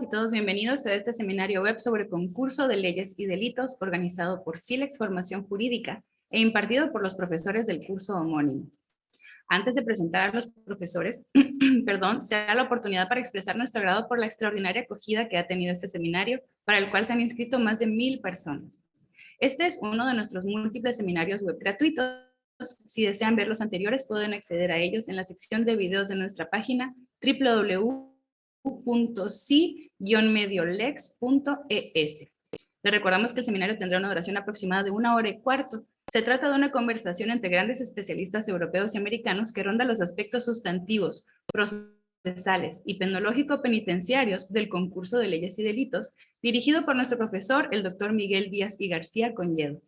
y todos bienvenidos a este seminario web sobre concurso de leyes y delitos organizado por SILEX Formación Jurídica e impartido por los profesores del curso homónimo. Antes de presentar a los profesores, se da la oportunidad para expresar nuestro agrado por la extraordinaria acogida que ha tenido este seminario, para el cual se han inscrito más de 1000 personas. Este es uno de nuestros múltiples seminarios web gratuitos. Si desean ver los anteriores, pueden acceder a ellos en la sección de videos de nuestra página www.si-mediolex.es. Les recordamos que el seminario tendrá una duración aproximada de 1 hora y cuarto. Se trata de una conversación entre grandes especialistas europeos y americanos que ronda los aspectos sustantivos, procesales y penológico-penitenciarios del concurso de leyes y delitos, dirigido por nuestro profesor, el doctor Miguel Díaz y García Conyedo.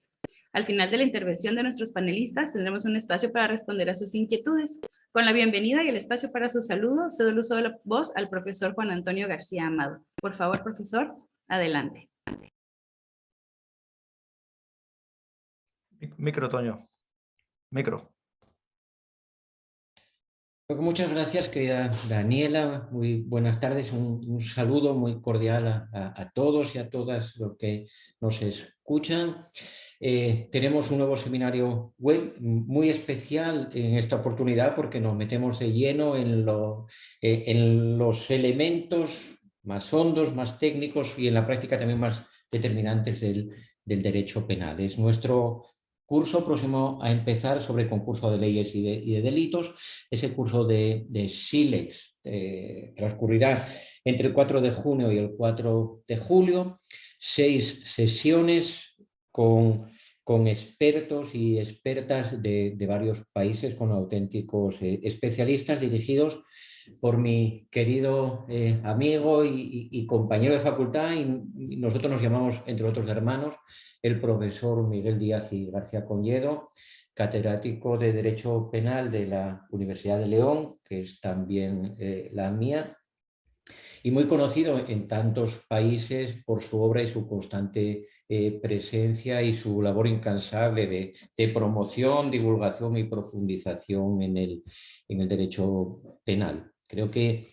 Al final de la intervención de nuestros panelistas tendremos un espacio para responder a sus inquietudes. Con la bienvenida y el espacio para su saludo, cedo el uso de la voz al profesor Juan Antonio García Amado. Por favor, profesor, adelante. Micro, Toño. Micro. Muchas gracias, querida Daniela. Muy buenas tardes. Un saludo muy cordial a todos y a todas los que nos escuchan. Tenemos un nuevo seminario web muy especial en esta oportunidad porque nos metemos de lleno en los elementos más hondos, más técnicos y en la práctica también más determinantes del derecho penal. Es nuestro curso próximo a empezar sobre concurso de leyes y de delitos. Ese curso de SILEX transcurrirá entre el 4 de junio y el 4 de julio. 6 sesiones con expertos y expertas de varios países, con auténticos especialistas dirigidos por mi querido amigo y compañero de facultad, y nosotros nos llamamos, entre otros hermanos, el profesor Miguel Díaz y García Conyedo, catedrático de Derecho Penal de la Universidad de León, que es también la mía, y muy conocido en tantos países por su obra y su constante presencia y su labor incansable de promoción, divulgación y profundización en el derecho penal. Creo que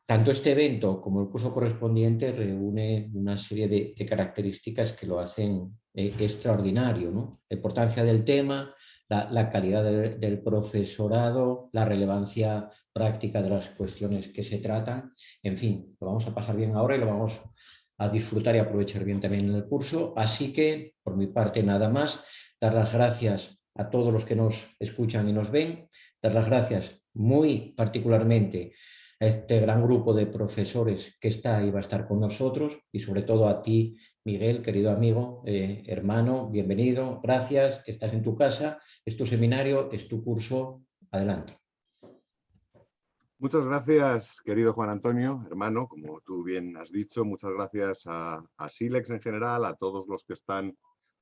tanto este evento como el curso correspondiente reúne una serie de características que lo hacen extraordinario, ¿no? La importancia del tema, la calidad del profesorado, la relevancia práctica de las cuestiones que se tratan. En fin, lo vamos a pasar bien ahora y lo vamos a disfrutar y aprovechar bien también en el curso. Así que, por mi parte, nada más. Dar las gracias a todos los que nos escuchan y nos ven. Dar las gracias muy particularmente a este gran grupo de profesores que está y va a estar con nosotros, y sobre todo a ti, Miguel, querido amigo, hermano, bienvenido, gracias, estás en tu casa, es tu seminario, es tu curso, adelante. Muchas gracias, querido Juan Antonio, hermano, como tú bien has dicho. Muchas gracias a SILEX en general, a todos los que están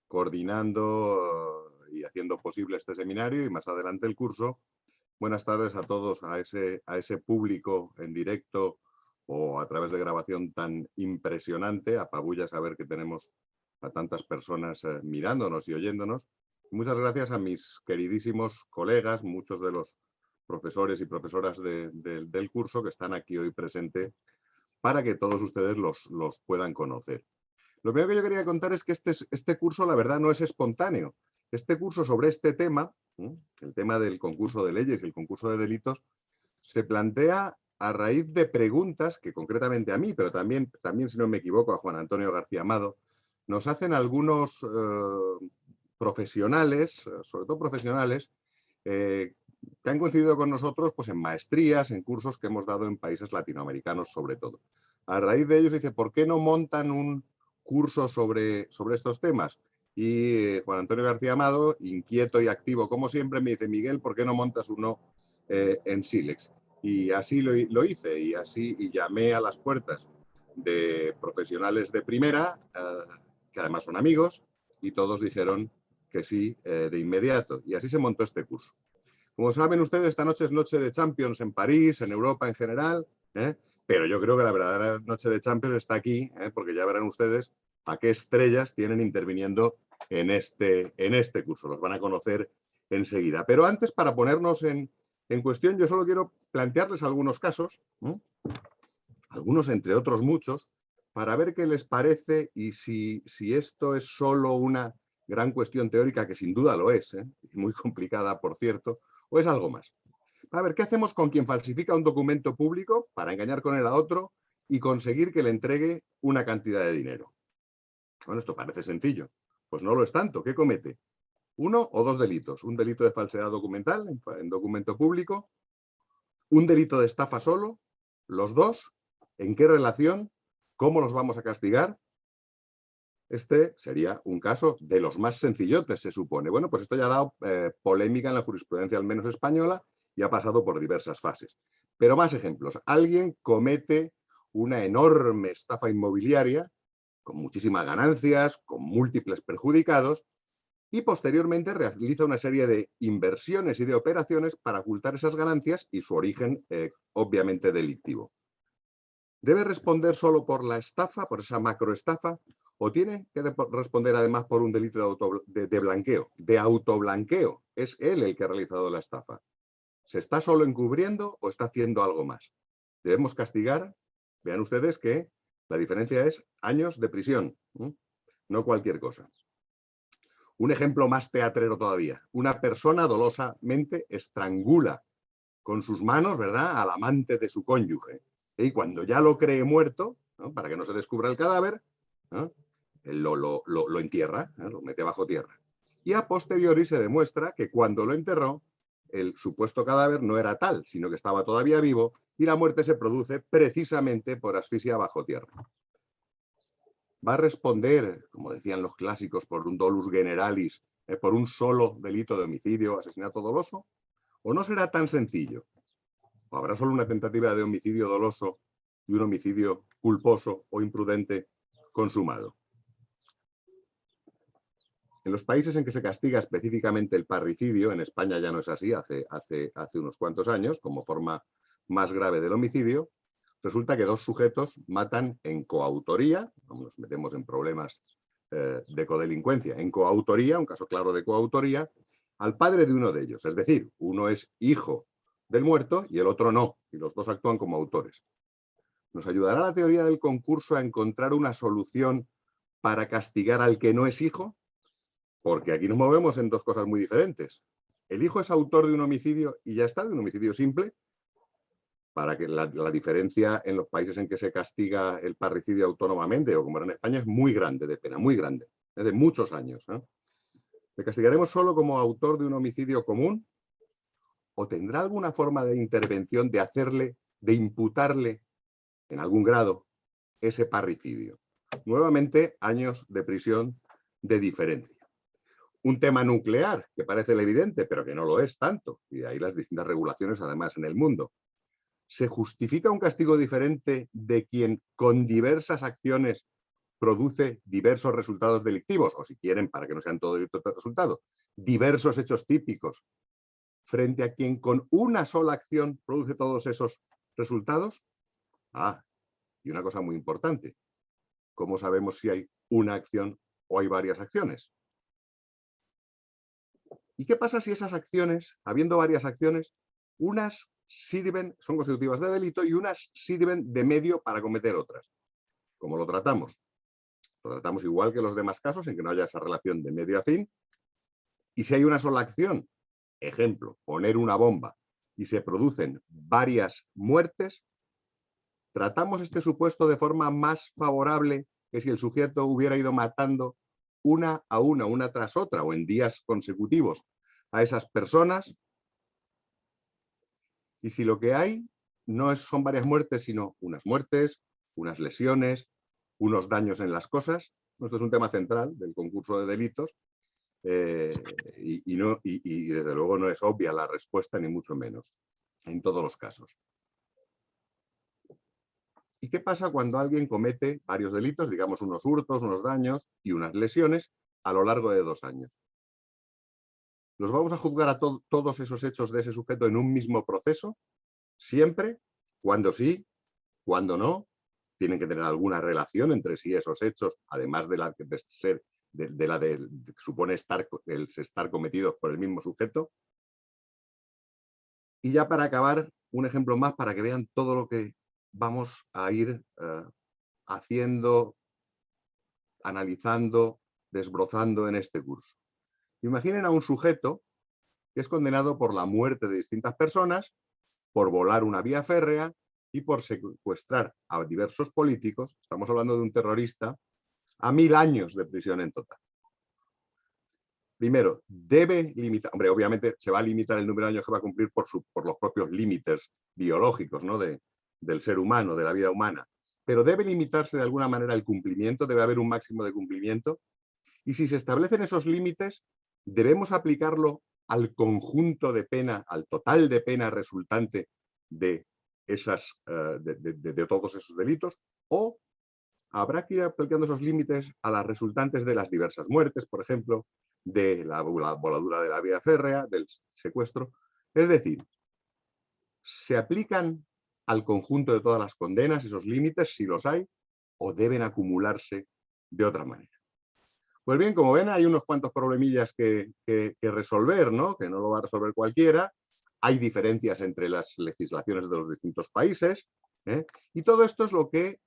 coordinando y haciendo posible este seminario y más adelante el curso. Buenas tardes a todos, a ese público en directo o a través de grabación tan impresionante. Apabulla saber que tenemos a tantas personas mirándonos y oyéndonos. Muchas gracias a mis queridísimos colegas, muchos de los profesores y profesoras del curso que están aquí hoy presentes para que todos ustedes los puedan conocer. Lo primero que yo quería contar es que este curso, la verdad, no es espontáneo. Este curso sobre este tema, el tema del concurso de leyes y el concurso de delitos, se plantea a raíz de preguntas que concretamente a mí, pero también si no me equivoco, a Juan Antonio García Amado, nos hacen algunos profesionales, sobre todo profesionales, que han coincidido con nosotros pues, en maestrías, en cursos que hemos dado en países latinoamericanos sobre todo. A raíz de ellos dice, ¿por qué no montan un curso sobre estos temas? Y Juan Antonio García Amado, inquieto y activo como siempre, me dice, Miguel, ¿por qué no montas uno en SILEX? Y así lo hice, y llamé a las puertas de profesionales de primera, que además son amigos, y todos dijeron que sí de inmediato. Y así se montó este curso. Como saben ustedes, esta noche es noche de Champions en París, en Europa en general, pero yo creo que la verdadera noche de Champions está aquí, porque ya verán ustedes a qué estrellas tienen interviniendo en este curso. Los van a conocer enseguida. Pero antes, para ponernos en cuestión, yo solo quiero plantearles algunos casos algunos entre otros muchos, para ver qué les parece y si esto es solo una gran cuestión teórica, que sin duda lo es, muy complicada, por cierto, o es algo más. A ver, ¿qué hacemos con quien falsifica un documento público para engañar con él a otro y conseguir que le entregue una cantidad de dinero? Bueno, esto parece sencillo. Pues no lo es tanto. ¿Qué comete? Uno o dos delitos. Un delito de falsedad documental en documento público, un delito de estafa solo, los dos, ¿en qué relación? ¿Cómo los vamos a castigar? Este sería un caso de los más sencillotes, se supone. Bueno, pues esto ya ha dado polémica en la jurisprudencia, al menos española, y ha pasado por diversas fases. Pero más ejemplos. Alguien comete una enorme estafa inmobiliaria, con muchísimas ganancias, con múltiples perjudicados, y posteriormente realiza una serie de inversiones y de operaciones para ocultar esas ganancias y su origen, obviamente, delictivo. ¿Debe responder solo por la estafa, por esa macroestafa, o tiene que responder además por un delito de blanqueo, de autoblanqueo? Es él el que ha realizado la estafa. ¿Se está solo encubriendo o está haciendo algo más? Debemos castigar. Vean ustedes que la diferencia es años de prisión, no cualquier cosa. Un ejemplo más teatrero todavía. Una persona dolosamente estrangula con sus manos, ¿verdad?, al amante de su cónyuge. Y cuando ya lo cree muerto, ¿no?, para que no se descubra el cadáver, ¿no?, lo entierra, ¿no?, lo mete bajo tierra. Y a posteriori se demuestra que cuando lo enterró, el supuesto cadáver no era tal, sino que estaba todavía vivo, y la muerte se produce precisamente por asfixia bajo tierra. ¿Va a responder, como decían los clásicos, por un dolus generalis, por un solo delito de homicidio o asesinato doloso? ¿O no será tan sencillo? ¿O habrá solo una tentativa de homicidio doloso y un homicidio culposo o imprudente consumado? En los países en que se castiga específicamente el parricidio, en España ya no es así, hace unos cuantos años, como forma más grave del homicidio, resulta que dos sujetos matan en coautoría, nos metemos en problemas de codelincuencia, en coautoría, un caso claro de coautoría, al padre de uno de ellos. Es decir, uno es hijo del muerto y el otro no, y los dos actúan como autores. ¿Nos ayudará la teoría del concurso a encontrar una solución para castigar al que no es hijo? Porque aquí nos movemos en dos cosas muy diferentes. El hijo es autor de un homicidio y ya está, de un homicidio simple, para que la diferencia en los países en que se castiga el parricidio autónomamente, o como era en España, es muy grande de pena, muy grande, es de muchos años, ¿no? ¿Le castigaremos solo como autor de un homicidio común? ¿O tendrá alguna forma de intervención de hacerle, de imputarle en algún grado ese parricidio? Nuevamente, años de prisión de diferencia. Un tema nuclear, que parece el evidente, pero que no lo es tanto, y de ahí las distintas regulaciones además en el mundo. ¿Se justifica un castigo diferente de quien con diversas acciones produce diversos resultados delictivos? O si quieren, para que no sean todos resultados, diversos hechos típicos, frente a quien con una sola acción produce todos esos resultados? Y una cosa muy importante, ¿cómo sabemos si hay una acción o hay varias acciones? ¿Y qué pasa si esas acciones, habiendo varias acciones, unas son constitutivas de delito y unas sirven de medio para cometer otras? ¿Cómo lo tratamos? Lo tratamos igual que los demás casos, en que no haya esa relación de medio a fin. Y si hay una sola acción, ejemplo, poner una bomba, y se producen varias muertes, ¿tratamos este supuesto de forma más favorable que si el sujeto hubiera ido matando una a una tras otra, o en días consecutivos, a esas personas? Y si lo que hay no son varias muertes, sino unas muertes, unas lesiones, unos daños en las cosas, esto es un tema central del concurso de delitos, y desde luego no es obvia la respuesta, ni mucho menos, en todos los casos. ¿Y qué pasa cuando alguien comete varios delitos, digamos unos hurtos, unos daños y unas lesiones a lo largo de 2 años? ¿Los vamos a juzgar a todos esos hechos de ese sujeto en un mismo proceso? ¿Siempre? ¿Cuándo sí? ¿Cuándo no? ¿Tienen que tener alguna relación entre sí esos hechos, además de la de supone estar cometidos por el mismo sujeto? Y ya para acabar, un ejemplo más para que vean todo lo que vamos a ir analizando, desbrozando en este curso. Imaginen a un sujeto que es condenado por la muerte de distintas personas, por volar una vía férrea y por secuestrar a diversos políticos, estamos hablando de un terrorista, a 1000 años de prisión en total. Primero, debe limitar, hombre, obviamente se va a limitar el número de años que va a cumplir por los propios límites biológicos, ¿no? del ser humano, de la vida humana, pero debe limitarse de alguna manera el cumplimiento, debe haber un máximo de cumplimiento, y si se establecen esos límites, debemos aplicarlo al conjunto de pena, al total de pena resultante de todos esos delitos, o habrá que ir aplicando esos límites a las resultantes de las diversas muertes, por ejemplo, de la voladura de la vía férrea, del secuestro. Es decir, ¿se aplican al conjunto de todas las condenas esos límites, si los hay, o deben acumularse de otra manera? Pues bien, como ven, hay unos cuantos problemillas que resolver, ¿no? Que no lo va a resolver cualquiera. Hay diferencias entre las legislaciones de los distintos países, ¿eh? Y todo esto es lo que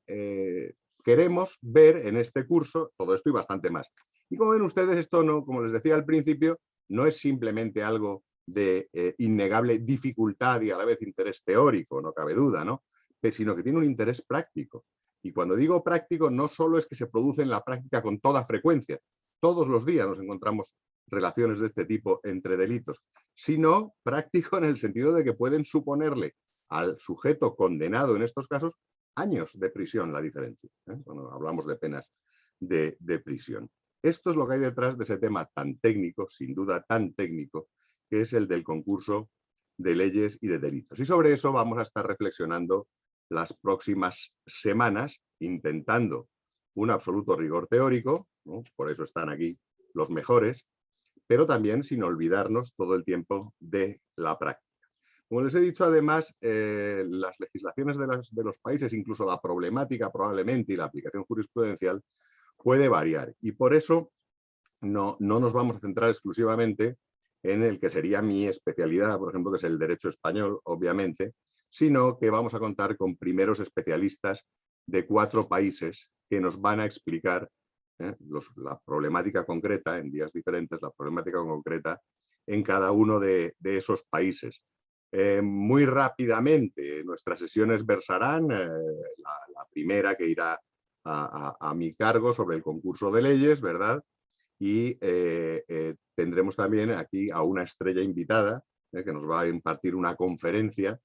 queremos ver en este curso, todo esto y bastante más. Y como ven ustedes, esto no, como les decía al principio, no es simplemente algo de innegable dificultad y a la vez interés teórico, no cabe duda, ¿no? Sino que tiene un interés práctico. Y cuando digo práctico, no solo es que se produce en la práctica con toda frecuencia, todos los días nos encontramos relaciones de este tipo entre delitos, sino práctico en el sentido de que pueden suponerle al sujeto condenado en estos casos años de prisión la diferencia, ¿eh? Cuando hablamos de penas de prisión. Esto es lo que hay detrás de ese tema tan técnico, sin duda tan técnico, que es el del concurso de leyes y de delitos. Y sobre eso vamos a estar reflexionando las próximas semanas, intentando un absoluto rigor teórico, ¿no? Por eso están aquí los mejores, pero también sin olvidarnos todo el tiempo de la práctica. Como les he dicho, además, las legislaciones de los países, incluso la problemática probablemente y la aplicación jurisprudencial puede variar. Y por eso no nos vamos a centrar exclusivamente en el que sería mi especialidad, por ejemplo, que es el derecho español, obviamente, sino que vamos a contar con primeros especialistas de 4 países que nos van a explicar la problemática concreta, en días diferentes, la problemática concreta en cada uno de esos países. Muy rápidamente, nuestras sesiones versarán, la primera que irá a mi cargo sobre el concurso de leyes, ¿verdad? Y tendremos también aquí a una estrella invitada que nos va a impartir una conferencia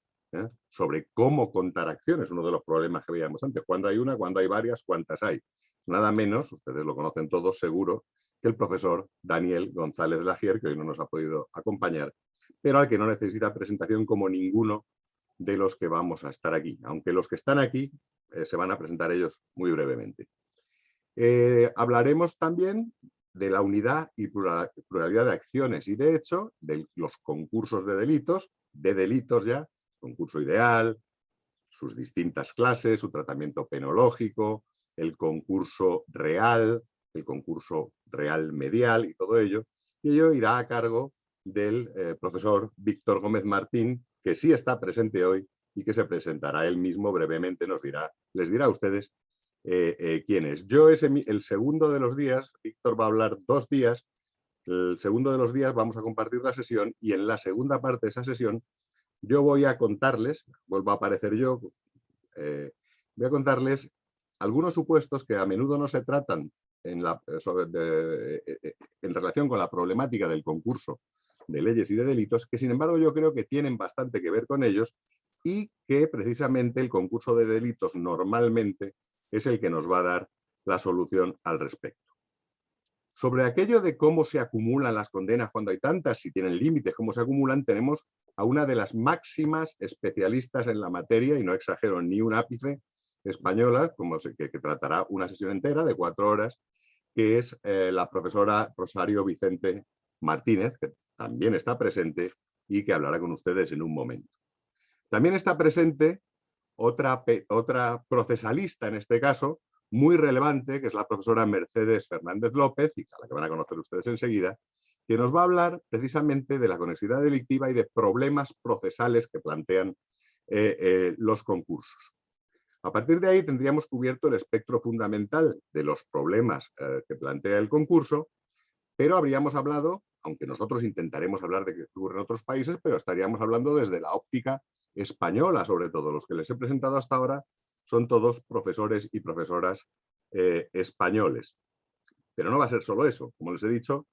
sobre cómo contar acciones, uno de los problemas que veíamos antes, cuándo hay una, cuándo hay varias, cuántas hay. Nada menos, ustedes lo conocen todos seguro, que el profesor Daniel González Lagier, que hoy no nos ha podido acompañar, pero al que no necesita presentación como ninguno de los que vamos a estar aquí, aunque los que están aquí se van a presentar ellos muy brevemente. Hablaremos también de la unidad y pluralidad de acciones y de hecho, de los concursos de delitos ya, concurso ideal, sus distintas clases, su tratamiento penológico, el concurso real medial y todo ello. Y ello irá a cargo del profesor Víctor Gómez Martín, que sí está presente hoy y que se presentará él mismo brevemente, les dirá a ustedes quién es. Yo el segundo de los días, Víctor va a hablar 2 días, el segundo de los días vamos a compartir la sesión y en la segunda parte de esa sesión yo voy a contarles, vuelvo a aparecer yo, voy a contarles algunos supuestos que a menudo no se tratan en relación con la problemática del concurso de leyes y de delitos, que sin embargo yo creo que tienen bastante que ver con ellos y que precisamente el concurso de delitos normalmente es el que nos va a dar la solución al respecto. Sobre aquello de cómo se acumulan las condenas cuando hay tantas, si tienen límites, cómo se acumulan, tenemos a una de las máximas especialistas en la materia, y no exagero ni un ápice, española, que tratará una sesión entera de 4 horas, que es la profesora Rosario Vicente Martínez, que también está presente y que hablará con ustedes en un momento. También está presente otra procesalista en este caso, muy relevante, que es la profesora Mercedes Fernández López, y a la que van a conocer ustedes enseguida, que nos va a hablar precisamente de la conexidad delictiva y de problemas procesales que plantean los concursos. A partir de ahí tendríamos cubierto el espectro fundamental de los problemas que plantea el concurso, pero habríamos hablado, aunque nosotros intentaremos hablar de qué ocurre en otros países, pero estaríamos hablando desde la óptica española, sobre todo. Los que les he presentado hasta ahora son todos profesores y profesoras españoles. Pero no va a ser solo eso. Como les he dicho,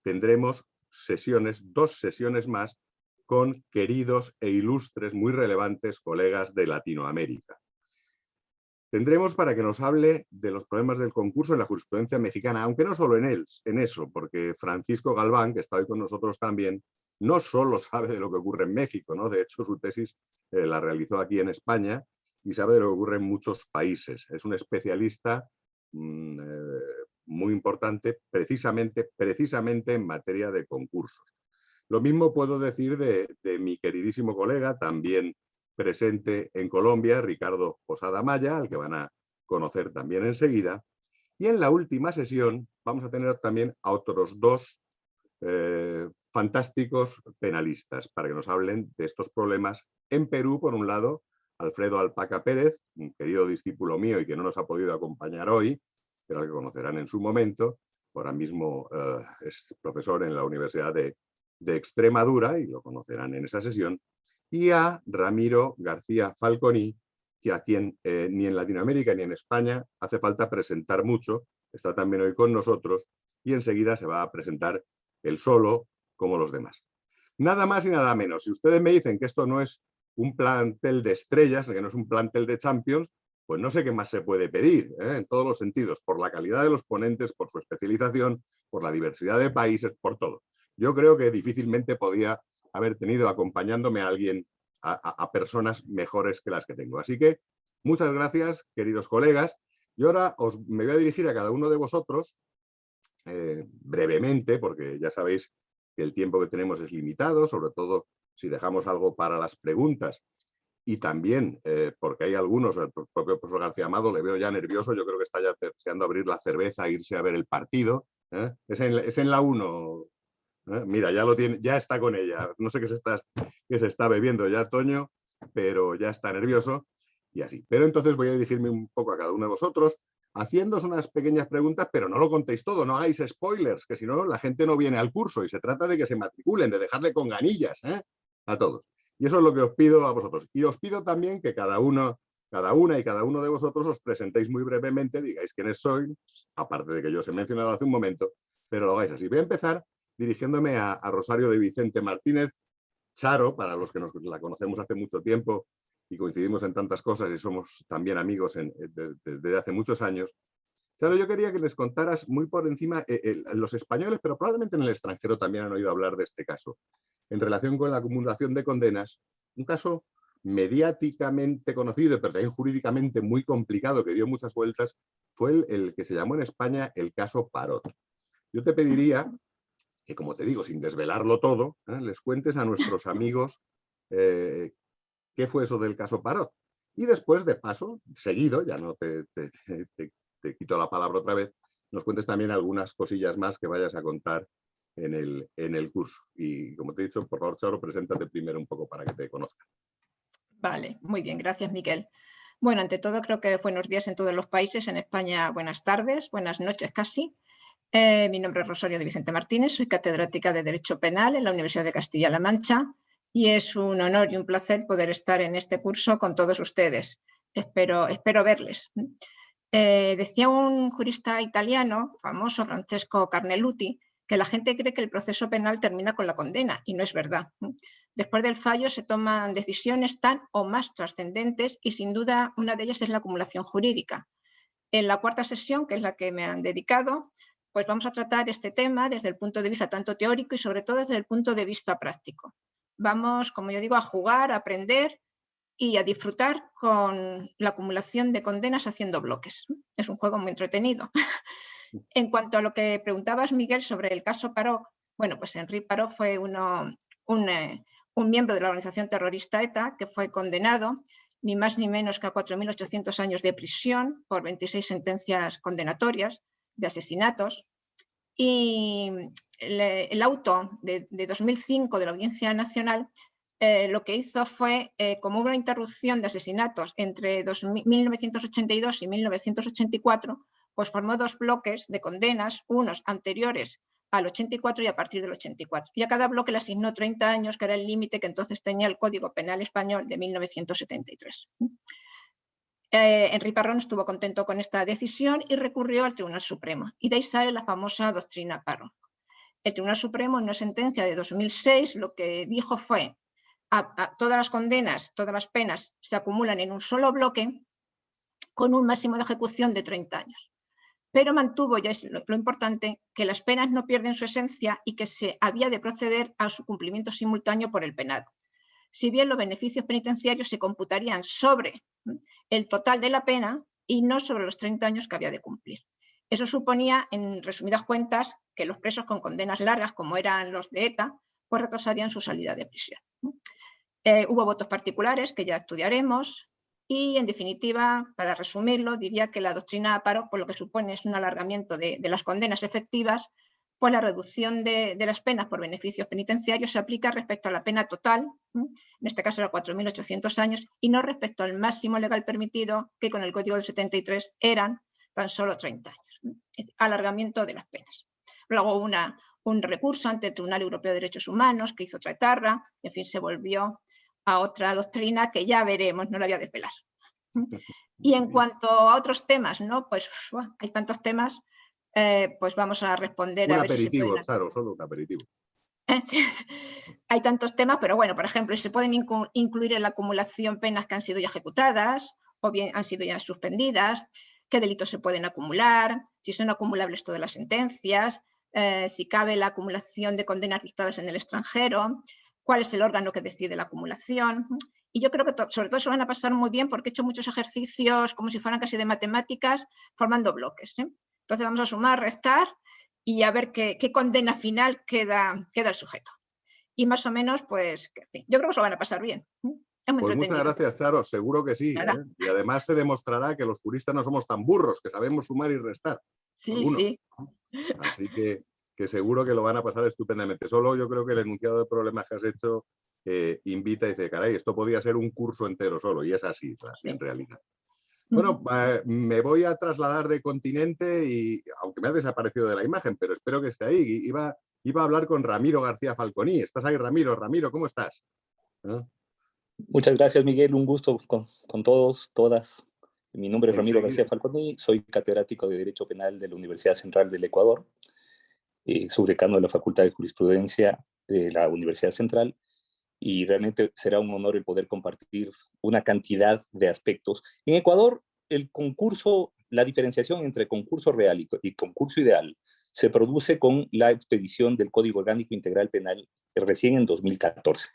tendremos sesiones, 2 sesiones más con queridos e ilustres, muy relevantes colegas de Latinoamérica. Tendremos para que nos hable de los problemas del concurso en la jurisprudencia mexicana, aunque no solo en eso, porque Francisco Galván, que está hoy con nosotros también, no solo sabe de lo que ocurre en México, ¿no? De hecho, su tesis la realizó aquí en España y sabe de lo que ocurre en muchos países. Es un especialista muy importante precisamente en materia de concursos. Lo mismo puedo decir de mi queridísimo colega, también presente en Colombia, Ricardo Posada Maya, al que van a conocer también enseguida. Y en la última sesión vamos a tener también a otros 2 fantásticos penalistas para que nos hablen de estos problemas en Perú. Por un lado, Alfredo Alpaca Pérez, un querido discípulo mío y que no nos ha podido acompañar hoy, pero al que conocerán en su momento. Ahora mismo es profesor en la Universidad de Extremadura y lo conocerán en esa sesión. Y a Ramiro García Falconi, que a quien ni en Latinoamérica ni en España hace falta presentar mucho, está también hoy con nosotros y enseguida se va a presentar él solo como los demás. Nada más y nada menos. Si ustedes me dicen que esto no es un plantel de estrellas, que no es un plantel de Champions, pues no sé qué más se puede pedir, en todos los sentidos, por la calidad de los ponentes, por su especialización, por la diversidad de países, por todo. Yo creo que difícilmente podía haber tenido acompañándome a alguien, a personas mejores que las que tengo. Así que muchas gracias, queridos colegas. Y ahora me voy a dirigir a cada uno de vosotros brevemente, porque ya sabéis que el tiempo que tenemos es limitado, sobre todo si dejamos algo para las preguntas. Y también porque hay algunos, el propio profesor García Amado le veo ya nervioso, yo creo que está ya deseando abrir la cerveza e irse a ver el partido. Es en la 1. Mira, ya lo tiene, ya está con ella. No sé qué se está bebiendo ya, Toño, pero ya está nervioso y así. Pero entonces voy a dirigirme un poco a cada uno de vosotros, haciéndoos unas pequeñas preguntas, pero no lo contéis todo, no hagáis spoilers, que si no la gente no viene al curso y se trata de que se matriculen, de dejarle con ganillas a todos. Y eso es lo que os pido a vosotros. Y os pido también que cada una y cada uno de vosotros os presentéis muy brevemente, digáis quiénes sois, aparte de que yo os he mencionado hace un momento, pero lo hagáis así. Voy a empezar dirigiéndome a Rosario de Vicente Martínez, Charo, para los que la conocemos hace mucho tiempo y coincidimos en tantas cosas y somos también amigos desde hace muchos años. Charo, yo quería que les contaras muy por encima, los españoles, pero probablemente en el extranjero también han oído hablar de este caso, en relación con la acumulación de condenas, un caso mediáticamente conocido, pero también jurídicamente muy complicado, que dio muchas vueltas, fue el que se llamó en España el caso Parot. Yo te pediría que, como te digo, sin desvelarlo todo, les cuentes a nuestros amigos qué fue eso del caso Parot. Y después, de paso, seguido, ya no te quito la palabra otra vez, nos cuentes también algunas cosillas más que vayas a contar en el curso. Y como te he dicho, por favor, Charo, preséntate primero un poco para que te conozcan. Vale, muy bien, gracias, Miguel. Bueno, ante todo, creo que buenos días en todos los países. En España, buenas tardes, buenas noches casi. Mi nombre es Rosario de Vicente Martínez, soy catedrática de Derecho Penal en la Universidad de Castilla-La Mancha y es un honor y un placer poder estar en este curso con todos ustedes. Espero verles. Decía un jurista italiano famoso, Francesco Carneluti, que la gente cree que el proceso penal termina con la condena y no es verdad. Después del fallo se toman decisiones tan o más trascendentes y sin duda una de ellas es la acumulación jurídica. En la cuarta sesión, que es la que me han dedicado, pues vamos a tratar este tema desde el punto de vista tanto teórico y sobre todo desde el punto de vista práctico. Vamos, como yo digo, a jugar, a aprender y a disfrutar con la acumulación de condenas haciendo bloques. Es un juego muy entretenido. En cuanto a lo que preguntabas, Miguel, sobre el caso Parot, bueno, pues Enrique Parot fue un miembro de la organización terrorista ETA que fue condenado ni más ni menos que a 4.800 años de prisión por 26 sentencias condenatorias de asesinatos. Y el auto de 2005 de la Audiencia Nacional lo que hizo fue, como hubo una interrupción de asesinatos entre 1982 y 1984, pues formó 2 bloques de condenas, unos anteriores al 84 y a partir del 84. Y a cada bloque le asignó 30 años, que era el límite que entonces tenía el Código Penal Español de 1973. Henry Parrón estuvo contento con esta decisión y recurrió al Tribunal Supremo. Y de ahí sale la famosa doctrina Parrón. El Tribunal Supremo, en una sentencia de 2006, lo que dijo fue: todas las condenas, todas las penas se acumulan en un solo bloque con un máximo de ejecución de 30 años. Pero mantuvo, ya es lo importante, que las penas no pierden su esencia y que se había de proceder a su cumplimiento simultáneo por el penado. Si bien los beneficios penitenciarios se computarían sobre el total de la pena y no sobre los 30 años que había de cumplir. Eso suponía, en resumidas cuentas, que los presos con condenas largas, como eran los de ETA, pues retrasarían su salida de prisión. Hubo votos particulares que ya estudiaremos y, en definitiva, para resumirlo, diría que la doctrina Parrón, por lo que supone es un alargamiento de las condenas efectivas, pues la reducción de las penas por beneficios penitenciarios se aplica respecto a la pena total, en este caso era 4.800 años, y no respecto al máximo legal permitido, que con el Código del 73 eran tan solo 30 años. Alargamiento de las penas. Luego hubo un recurso ante el Tribunal Europeo de Derechos Humanos que hizo otra etarra, y en fin, se volvió a otra doctrina que ya veremos, no la voy a desvelar. Y en cuanto a otros temas, ¿no? Pues hay tantos temas, pues vamos a responder Un a ver aperitivo, si se pueden... Charo, solo un aperitivo. Hay tantos temas, pero bueno, por ejemplo, se pueden incluir en la acumulación penas que han sido ya ejecutadas o bien han sido ya suspendidas, qué delitos se pueden acumular, si son acumulables todas las sentencias, si cabe la acumulación de condenas dictadas en el extranjero, cuál es el órgano que decide la acumulación. Y yo creo que sobre todo se van a pasar muy bien porque he hecho muchos ejercicios como si fueran casi de matemáticas, formando bloques. Entonces vamos a sumar, restar y a ver qué condena final queda el sujeto. Y más o menos, pues, en fin, yo creo que se lo van a pasar bien. Es muy Pues muchas entretenido. gracias, Charo, seguro que sí. Y además se demostrará que los juristas no somos tan burros, que sabemos sumar y restar. Sí, Algunos. sí. Así que seguro que lo van a pasar estupendamente. Solo yo creo que el enunciado de problemas que has hecho invita y dice, caray, esto podría ser un curso entero solo, y es así, Sí. en realidad. Bueno, me voy a trasladar de continente y, aunque me ha desaparecido de la imagen, pero espero que esté ahí. Iba a hablar con Ramiro García Falconi. ¿Estás ahí, Ramiro? Ramiro, ¿cómo estás? Muchas gracias, Miguel. Un gusto con todos, todas. Mi nombre es Ramiro García Falconi. Soy catedrático de Derecho Penal de la Universidad Central del Ecuador, subdecano de la Facultad de Jurisprudencia de la Universidad Central, y realmente será un honor el poder compartir una cantidad de aspectos. En Ecuador, el concurso, la diferenciación entre concurso real y concurso ideal se produce con la expedición del Código Orgánico Integral Penal recién en 2014.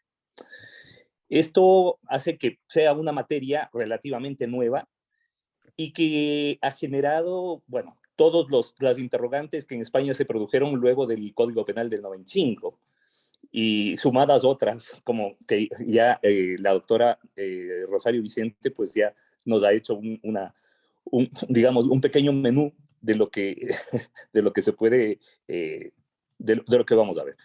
Esto hace que sea una materia relativamente nueva y que ha generado, bueno, todas las interrogantes que en España se produjeron luego del Código Penal del 95, y sumadas otras, como que ya la doctora Rosario Vicente pues ya nos ha hecho digamos, un pequeño menú de lo que, de lo que se puede, de lo que vamos a ver.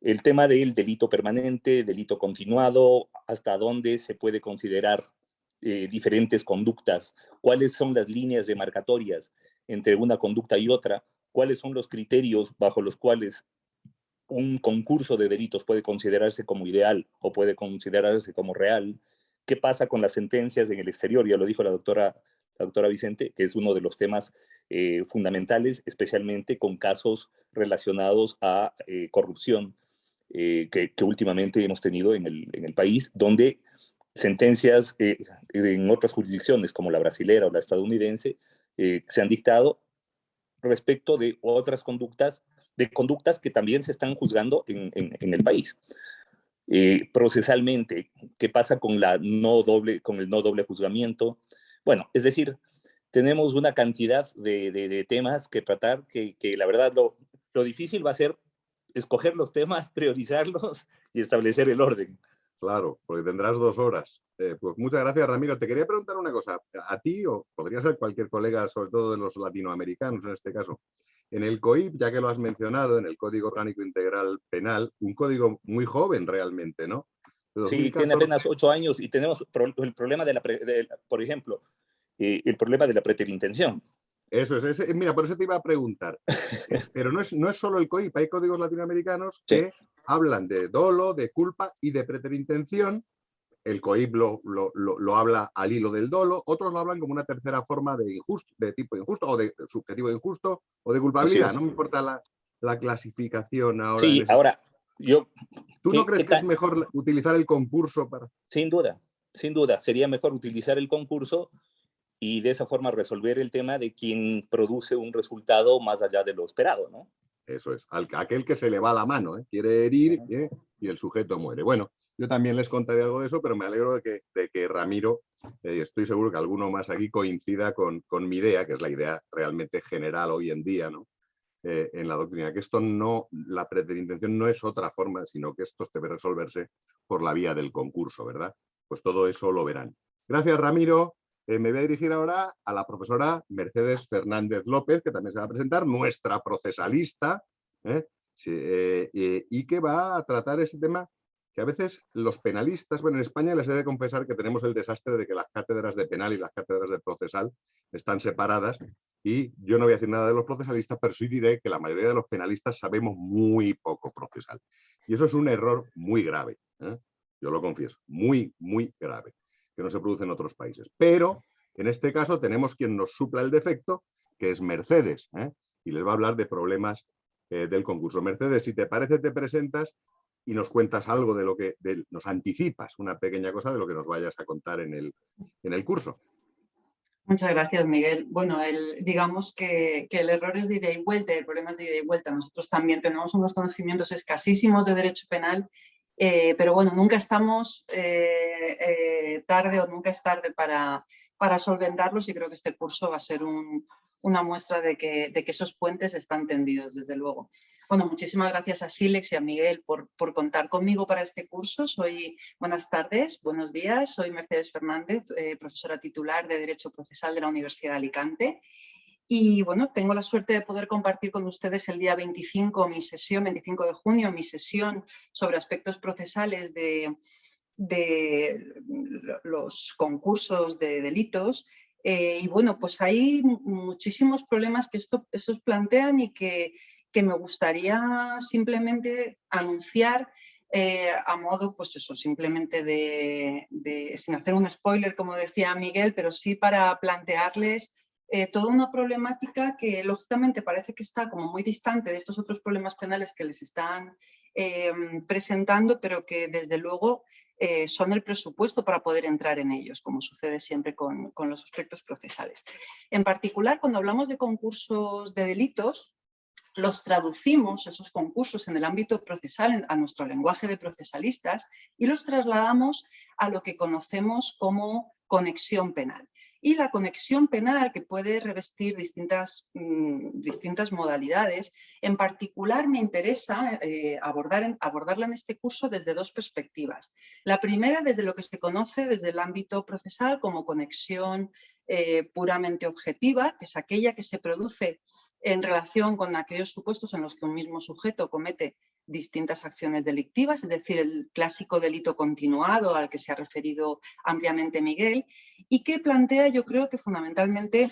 El tema del delito permanente, delito continuado, hasta dónde se puede considerar diferentes conductas, cuáles son las líneas demarcatorias entre una conducta y otra, cuáles son los criterios bajo los cuales un concurso de delitos puede considerarse como ideal o puede considerarse como real. ¿Qué pasa con las sentencias en el exterior? Ya lo dijo la doctora Vicente, que es uno de los temas fundamentales, especialmente con casos relacionados a corrupción que últimamente hemos tenido en el país, donde sentencias en otras jurisdicciones, como la brasilera o la estadounidense, se han dictado respecto de otras conductas que también se están juzgando en el país. Procesalmente, ¿qué pasa con el no doble juzgamiento? Bueno, es decir, tenemos una cantidad de temas que tratar que la verdad lo difícil va a ser escoger los temas, priorizarlos y establecer el orden. Claro, porque tendrás 2 horas. Pues muchas gracias, Ramiro. Te quería preguntar una cosa. A ti, o podría ser cualquier colega, sobre todo de los latinoamericanos en este caso, en el COIP, ya que lo has mencionado, en el Código Orgánico Integral Penal, un código muy joven realmente, ¿no? de Sí, 2014. tiene apenas 8 años y tenemos el problema por ejemplo, el problema de la preterintención. Eso es, mira, por eso te iba a preguntar. Pero no es solo el COIP, hay códigos latinoamericanos que hablan de dolo, de culpa y de preterintención. El COIP lo habla al hilo del dolo, otros lo hablan como una tercera forma de injusto, de tipo injusto, o de subjetivo injusto, o de culpabilidad. No me importa la clasificación ahora. Sí, ahora, ¿Tú no crees que es mejor utilizar el concurso para...? Sin duda, sería mejor utilizar el concurso y de esa forma resolver el tema de quién produce un resultado más allá de lo esperado, ¿no? Eso es, aquel que se le va la mano, quiere herir y el sujeto muere. Bueno, yo también les contaré algo de eso, pero me alegro de que Ramiro, estoy seguro que alguno más aquí coincida con mi idea, que es la idea realmente general hoy en día, ¿no? En la doctrina, que esto no, la preterintención no es otra forma, sino que esto debe resolverse por la vía del concurso, ¿verdad? Pues todo eso lo verán. Gracias, Ramiro. Me voy a dirigir ahora a la profesora Mercedes Fernández López, que también se va a presentar, nuestra procesalista, y que va a tratar ese tema que a veces los penalistas, bueno, en España les he de confesar que tenemos el desastre de que las cátedras de penal y las cátedras de procesal están separadas, y yo no voy a decir nada de los procesalistas, pero sí diré que la mayoría de los penalistas sabemos muy poco procesal. Y eso es un error muy grave, yo lo confieso, muy, muy grave, que no se produce en otros países. Pero en este caso tenemos quien nos supla el defecto, que es Mercedes, y les va a hablar de problemas del concurso. Mercedes, si te parece, te presentas y nos cuentas algo de lo que, nos anticipas una pequeña cosa de lo que nos vayas a contar en el curso. Muchas gracias, Miguel. Bueno, digamos que el error es de ida y vuelta, el problema es de ida y vuelta. Nosotros también tenemos unos conocimientos escasísimos de derecho penal, pero bueno, nunca estamos tarde o nunca es tarde para solventarlos, y creo que este curso va a ser una muestra de que esos puentes están tendidos, desde luego. Bueno, muchísimas gracias a Silex y a Miguel por contar conmigo para este curso. Buenas tardes, buenos días, soy Mercedes Fernández, profesora titular de Derecho Procesal de la Universidad de Alicante. Y bueno, tengo la suerte de poder compartir con ustedes el día 25 de junio, mi sesión sobre aspectos procesales de los concursos de delitos. Y bueno, pues hay muchísimos problemas que estos plantean y que me gustaría simplemente anunciar a modo, pues eso, simplemente sin hacer un spoiler, como decía Miguel, pero sí para plantearles toda una problemática que lógicamente parece que está como muy distante de estos otros problemas penales que les están presentando, pero que desde luego son el presupuesto para poder entrar en ellos, como sucede siempre con los aspectos procesales. En particular, cuando hablamos de concursos de delitos, los traducimos, esos concursos, en el ámbito procesal a nuestro lenguaje de procesalistas, y los trasladamos a lo que conocemos como conexión penal. Y la conexión penal, que puede revestir distintas modalidades, en particular me interesa abordarla en este curso desde dos perspectivas. La primera, desde lo que se conoce desde el ámbito procesal como conexión puramente objetiva, que es aquella que se produce en relación con aquellos supuestos en los que un mismo sujeto comete distintas acciones delictivas, es decir, el clásico delito continuado al que se ha referido ampliamente Miguel, y que plantea, yo creo que fundamentalmente,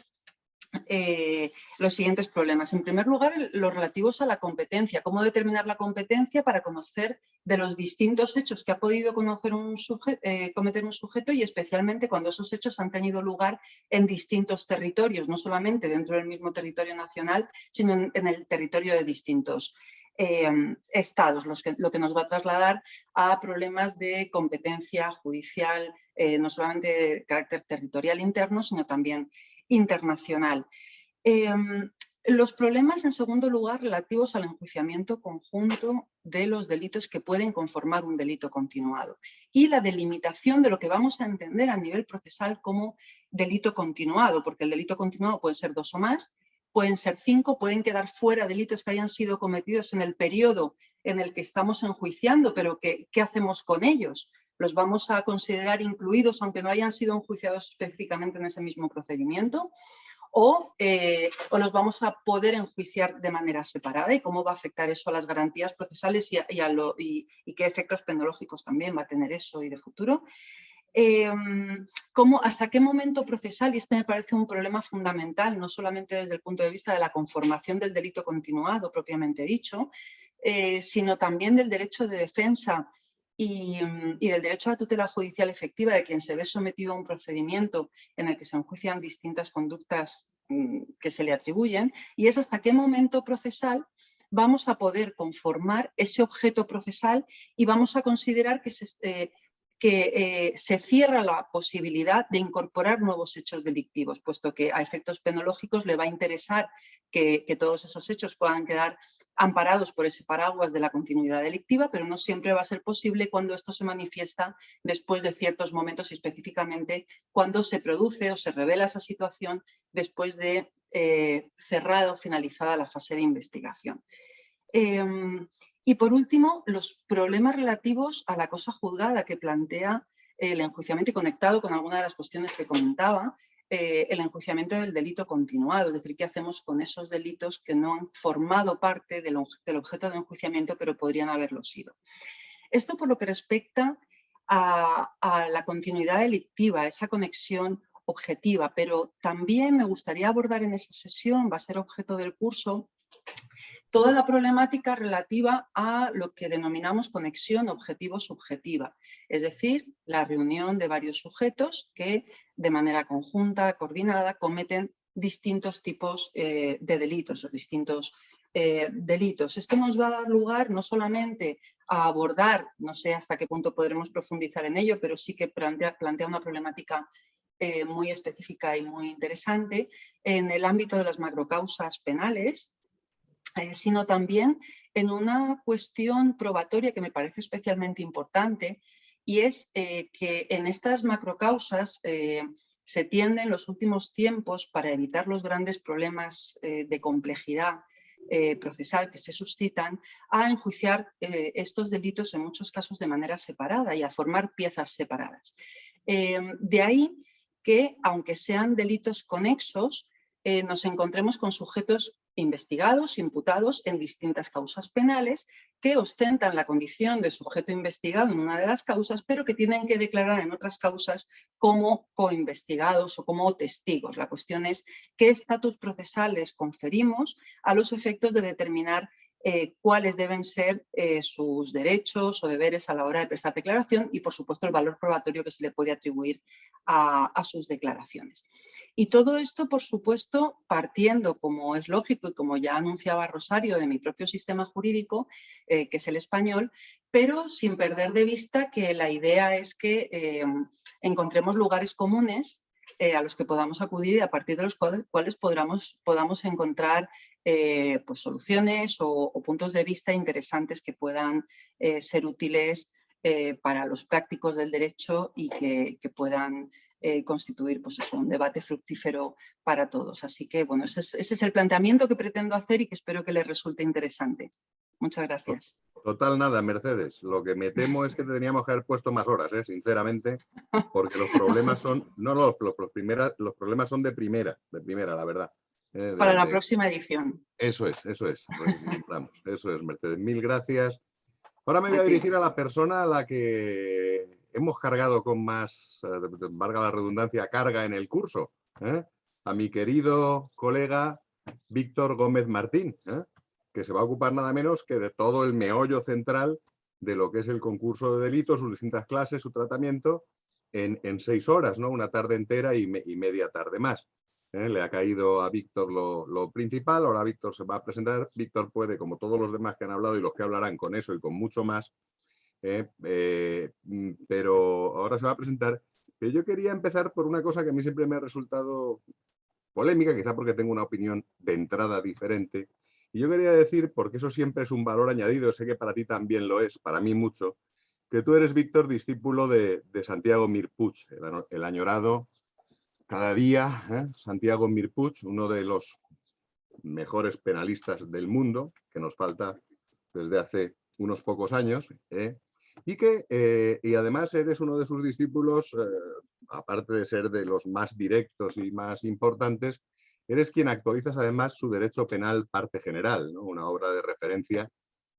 los siguientes problemas. En primer lugar, los relativos a la competencia. ¿Cómo determinar la competencia para conocer de los distintos hechos que ha podido cometer un sujeto, y especialmente cuando esos hechos han tenido lugar en distintos territorios, no solamente dentro del mismo territorio nacional, sino en el territorio de distintos estados, lo que nos va a trasladar a problemas de competencia judicial, no solamente de carácter territorial interno, sino también internacional. Los problemas, en segundo lugar, relativos al enjuiciamiento conjunto de los delitos que pueden conformar un delito continuado, y la delimitación de lo que vamos a entender a nivel procesal como delito continuado, porque el delito continuado puede ser 2 o más, pueden ser 5, pueden quedar fuera delitos que hayan sido cometidos en el periodo en el que estamos enjuiciando, pero ¿qué hacemos con ellos? ¿Los vamos a considerar incluidos aunque no hayan sido enjuiciados específicamente en ese mismo procedimiento? o los vamos a poder enjuiciar de manera separada, y cómo va a afectar eso a las garantías procesales y qué efectos penológicos también va a tener eso y de futuro. ¿Hasta qué momento procesal? Y este me parece un problema fundamental, no solamente desde el punto de vista de la conformación del delito continuado propiamente dicho, sino también del derecho de defensa y del derecho a la tutela judicial efectiva de quien se ve sometido a un procedimiento en el que se enjuician distintas conductas que se le atribuyen, y es hasta qué momento procesal vamos a poder conformar ese objeto procesal y vamos a considerar que se cierra la posibilidad de incorporar nuevos hechos delictivos, puesto que a efectos penológicos le va a interesar que todos esos hechos puedan quedar amparados por ese paraguas de la continuidad delictiva, pero no siempre va a ser posible cuando esto se manifiesta después de ciertos momentos, y específicamente cuando se produce o se revela esa situación después de cerrada o finalizada la fase de investigación. Y por último, los problemas relativos a la cosa juzgada que plantea el enjuiciamiento, y conectado con alguna de las cuestiones que comentaba, el enjuiciamiento del delito continuado, es decir, qué hacemos con esos delitos que no han formado parte del objeto de enjuiciamiento, pero podrían haberlo sido. Esto por lo que respecta a la continuidad delictiva, esa conexión objetiva, pero también me gustaría abordar en esa sesión, va a ser objeto del curso, toda la problemática relativa a lo que denominamos conexión objetivo-subjetiva, es decir, la reunión de varios sujetos que de manera conjunta, coordinada, cometen distintos tipos de delitos o distintos delitos. Esto nos va a dar lugar no solamente a abordar, no sé hasta qué punto podremos profundizar en ello, pero sí que plantea una problemática muy específica y muy interesante en el ámbito de las macrocausas penales, sino también en una cuestión probatoria que me parece especialmente importante, y es que en estas macrocausas se tiende en los últimos tiempos, para evitar los grandes problemas de complejidad procesal que se suscitan, a enjuiciar estos delitos en muchos casos de manera separada y a formar piezas separadas. De ahí que, aunque sean delitos conexos, nos encontremos con sujetos investigados, imputados en distintas causas penales, que ostentan la condición de sujeto investigado en una de las causas, pero que tienen que declarar en otras causas como coinvestigados o como testigos. La cuestión es qué estatus procesal les conferimos a los efectos de determinar cuáles deben ser sus derechos o deberes a la hora de prestar declaración, y por supuesto el valor probatorio que se le puede atribuir a sus declaraciones. Y todo esto, por supuesto, partiendo, como es lógico y como ya anunciaba Rosario, de mi propio sistema jurídico, que es el español, pero sin perder de vista que la idea es que encontremos lugares comunes a los que podamos acudir y a partir de los cuales podamos encontrar pues soluciones o puntos de vista interesantes que puedan ser útiles para los prácticos del derecho y que puedan constituir pues eso, un debate fructífero para todos. Así que bueno, ese es el planteamiento que pretendo hacer y que espero que les resulte interesante. Muchas gracias. Total nada, Mercedes. Lo que me temo es que tendríamos que haber puesto más horas, sinceramente, porque los problemas son, los problemas son de primera, la verdad. Para la próxima edición. Eso es, eso es, Mercedes. Mil gracias. Ahora me voy a dirigir a la persona a la que hemos cargado con más, valga la redundancia, carga en el curso, a mi querido colega Víctor Gómez Martín, que se va a ocupar nada menos que de todo el meollo central de lo que es el concurso de delitos, sus distintas clases, su tratamiento, en 6 horas, ¿no? Una tarde entera y media tarde más. Le ha caído a Víctor lo principal, ahora Víctor se va a presentar. Víctor puede, como todos los demás que han hablado y los que hablarán, con eso y con mucho más, pero ahora se va a presentar. Pero yo quería empezar por una cosa que a mí siempre me ha resultado polémica, quizá porque tengo una opinión de entrada diferente, y yo quería decir, porque eso siempre es un valor añadido, sé que para ti también lo es, para mí mucho, que tú eres, Víctor, discípulo de Santiago Mir Puig, el añorado cada día, Santiago Mir Puig, uno de los mejores penalistas del mundo, que nos falta desde hace unos pocos años, y además eres uno de sus discípulos, aparte de ser de los más directos y más importantes, eres quien actualizas además su derecho penal parte general, ¿no? Una obra de referencia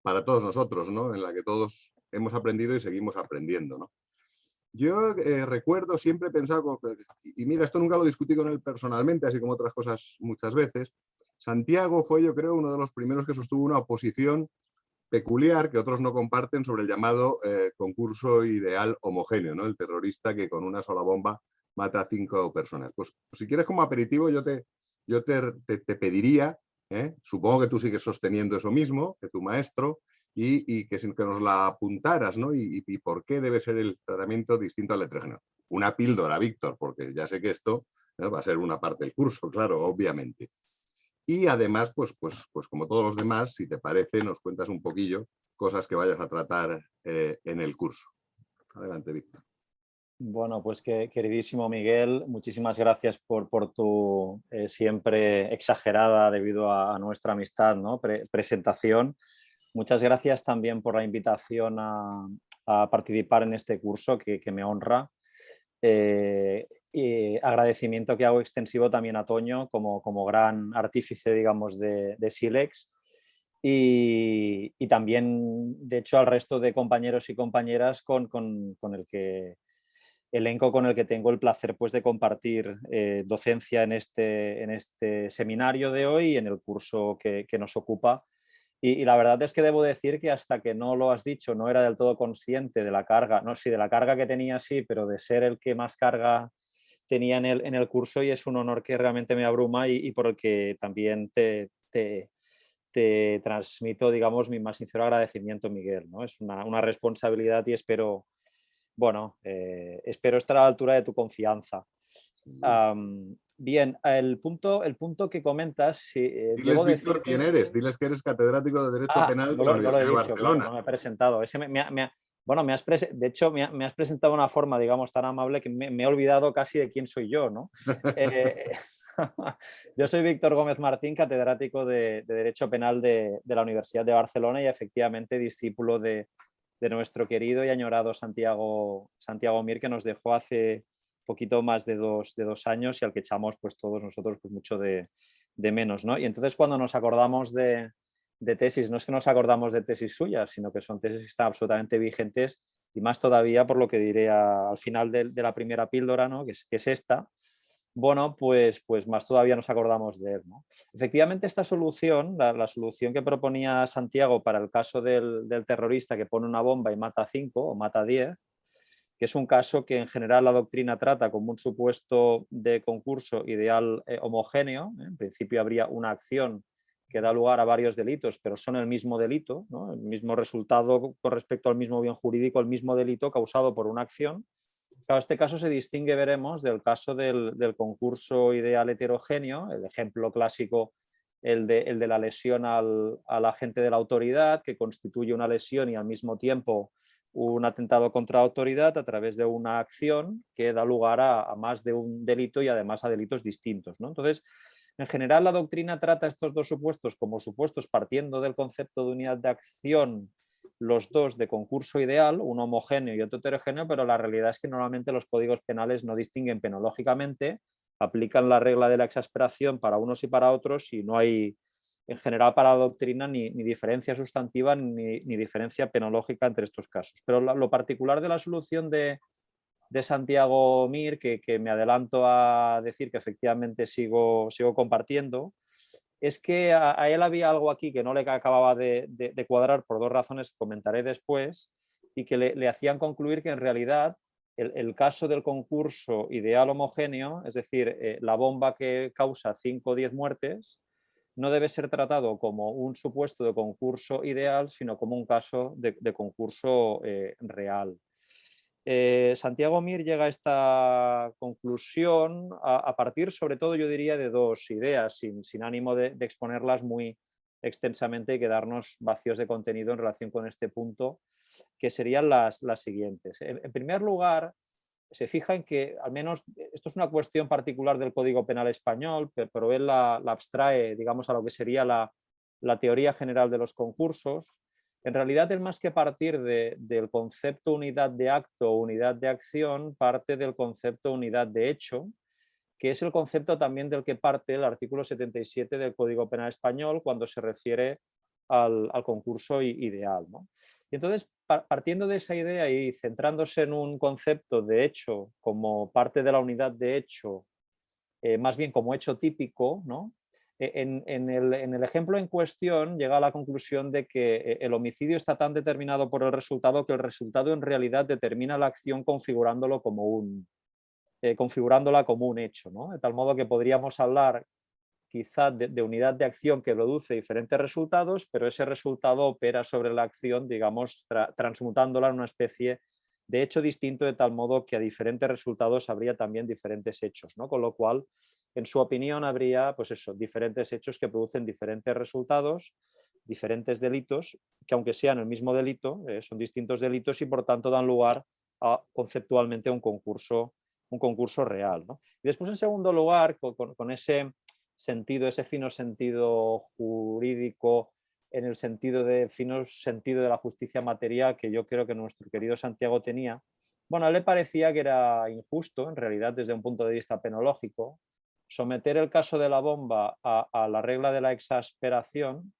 para todos nosotros, ¿no? En la que todos hemos aprendido y seguimos aprendiendo, ¿no? Yo recuerdo, siempre he pensado, y mira, esto nunca lo discutí con él personalmente, así como otras cosas muchas veces. Santiago fue, yo creo, uno de los primeros que sostuvo una oposición peculiar que otros no comparten sobre el llamado concurso ideal homogéneo, ¿no? El terrorista que con una sola bomba mata a 5 personas. Pues si quieres como aperitivo yo te pediría, supongo que tú sigues sosteniendo eso mismo, que tu maestro, y que nos la apuntaras, ¿no? Y por qué debe ser el tratamiento distinto al eletrógeno. Una píldora, Víctor, porque ya sé que esto, ¿no?, va a ser una parte del curso, claro, obviamente. Y además, pues como todos los demás, si te parece, nos cuentas un poquillo cosas que vayas a tratar en el curso. Adelante, Víctor. Bueno, pues queridísimo Miguel, muchísimas gracias por tu siempre exagerada, debido a nuestra amistad, ¿no?, presentación. Muchas gracias también por la invitación a participar en este curso que me honra. Y agradecimiento que hago extensivo también a Toño como gran artífice, digamos, de Silex. Y también, de hecho, al resto de compañeros y compañeras con el elenco con el que tengo el placer, pues, de compartir docencia en este seminario de hoy y en el curso que nos ocupa. Y la verdad es que debo decir que hasta que no lo has dicho no era del todo consciente de la carga, no, sí, de la carga que tenía, sí, pero de ser el que más carga tenía en el curso, y es un honor que realmente me abruma y por el que también te transmito, digamos, mi más sincero agradecimiento, Miguel, ¿no? Es una responsabilidad y espero, bueno, espero estar a la altura de tu confianza. Bien, el punto que comentas, sí, Diles, debo Víctor, quién decirte... eres. Diles que eres catedrático de Derecho Penal de la No lo he Universidad de dicho, claro, Barcelona. no me he presentado. Bueno, de hecho, me has presentado de una forma, digamos, tan amable que me he olvidado casi de quién soy yo, ¿no? Yo soy Víctor Gómez Martín, catedrático de Derecho Penal de la Universidad de Barcelona y efectivamente discípulo de nuestro querido y añorado Santiago Mir, que nos dejó hace poquito más de dos años y al que echamos, pues, todos nosotros, pues, mucho de menos, ¿no? Y entonces, cuando nos acordamos de tesis, no es que nos acordamos de tesis suyas, sino que son tesis que están absolutamente vigentes, y más todavía por lo que diré al final de la primera píldora, ¿no?, que es esta. Bueno, pues más todavía nos acordamos de él, ¿no? Efectivamente, esta solución, la solución que proponía Santiago para el caso del terrorista que pone una bomba y mata a 5 o mata a 10, que es un caso que en general la doctrina trata como un supuesto de concurso ideal homogéneo. En principio habría una acción que da lugar a varios delitos, pero son el mismo delito, ¿no?, el mismo resultado con respecto al mismo bien jurídico, el mismo delito causado por una acción. Claro, este caso se distingue, veremos, del caso del concurso ideal heterogéneo, el ejemplo clásico, el de la lesión al agente de la autoridad, que constituye una lesión y al mismo tiempo un atentado contra la autoridad a través de una acción que da lugar a más de un delito y además a delitos distintos, ¿no? Entonces, en general, la doctrina trata estos dos supuestos como supuestos partiendo del concepto de unidad de acción, los dos de concurso ideal, uno homogéneo y otro heterogéneo, pero la realidad es que normalmente los códigos penales no distinguen penológicamente, aplican la regla de la exasperación para unos y para otros, y no hay, en general, para la doctrina ni diferencia sustantiva ni diferencia penológica entre estos casos. Pero lo particular de la solución de Santiago Mir, que me adelanto a decir que efectivamente sigo compartiendo, es que a él había algo aquí que no le acababa de cuadrar por dos razones que comentaré después, y que le hacían concluir que en realidad el caso del concurso ideal homogéneo, es decir, la bomba que causa 5 o 10 muertes, no debe ser tratado como un supuesto de concurso ideal, sino como un caso de concurso real. Santiago Mir llega a esta conclusión a partir, sobre todo, yo diría, de dos ideas, sin ánimo de exponerlas muy extensamente y quedarnos vacíos de contenido en relación con este punto, que serían las siguientes. En primer lugar, se fija en que, al menos, esto es una cuestión particular del Código Penal español, pero él la abstrae, digamos, a lo que sería la teoría general de los concursos. En realidad, él, más que partir del concepto unidad de acto o unidad de acción, parte del concepto unidad de hecho, que es el concepto también del que parte el artículo 77 del Código Penal Español cuando se refiere al concurso ideal, ¿no? Y entonces, partiendo de esa idea y centrándose en un concepto de hecho como parte de la unidad de hecho, más bien como hecho típico, ¿no? En el ejemplo en cuestión llega a la conclusión de que el homicidio está tan determinado por el resultado que el resultado en realidad determina la acción configurándola como un hecho, ¿no? De tal modo que podríamos hablar quizá de unidad de acción que produce diferentes resultados, pero ese resultado opera sobre la acción, digamos, transmutándola en una especie de hecho distinto, de tal modo que a diferentes resultados habría también diferentes hechos, ¿no? Con lo cual, en su opinión, habría, pues eso, diferentes hechos que producen diferentes resultados, diferentes delitos, que aunque sean el mismo delito, son distintos delitos y por tanto dan lugar a conceptualmente un concurso real, ¿no? Y después, en segundo lugar, con ese sentido, ese fino sentido jurídico, en el fino sentido de la justicia material que yo creo que nuestro querido Santiago tenía, bueno, a él le parecía que era injusto, en realidad, desde un punto de vista penológico, someter el caso de la bomba a la regla de la exasperación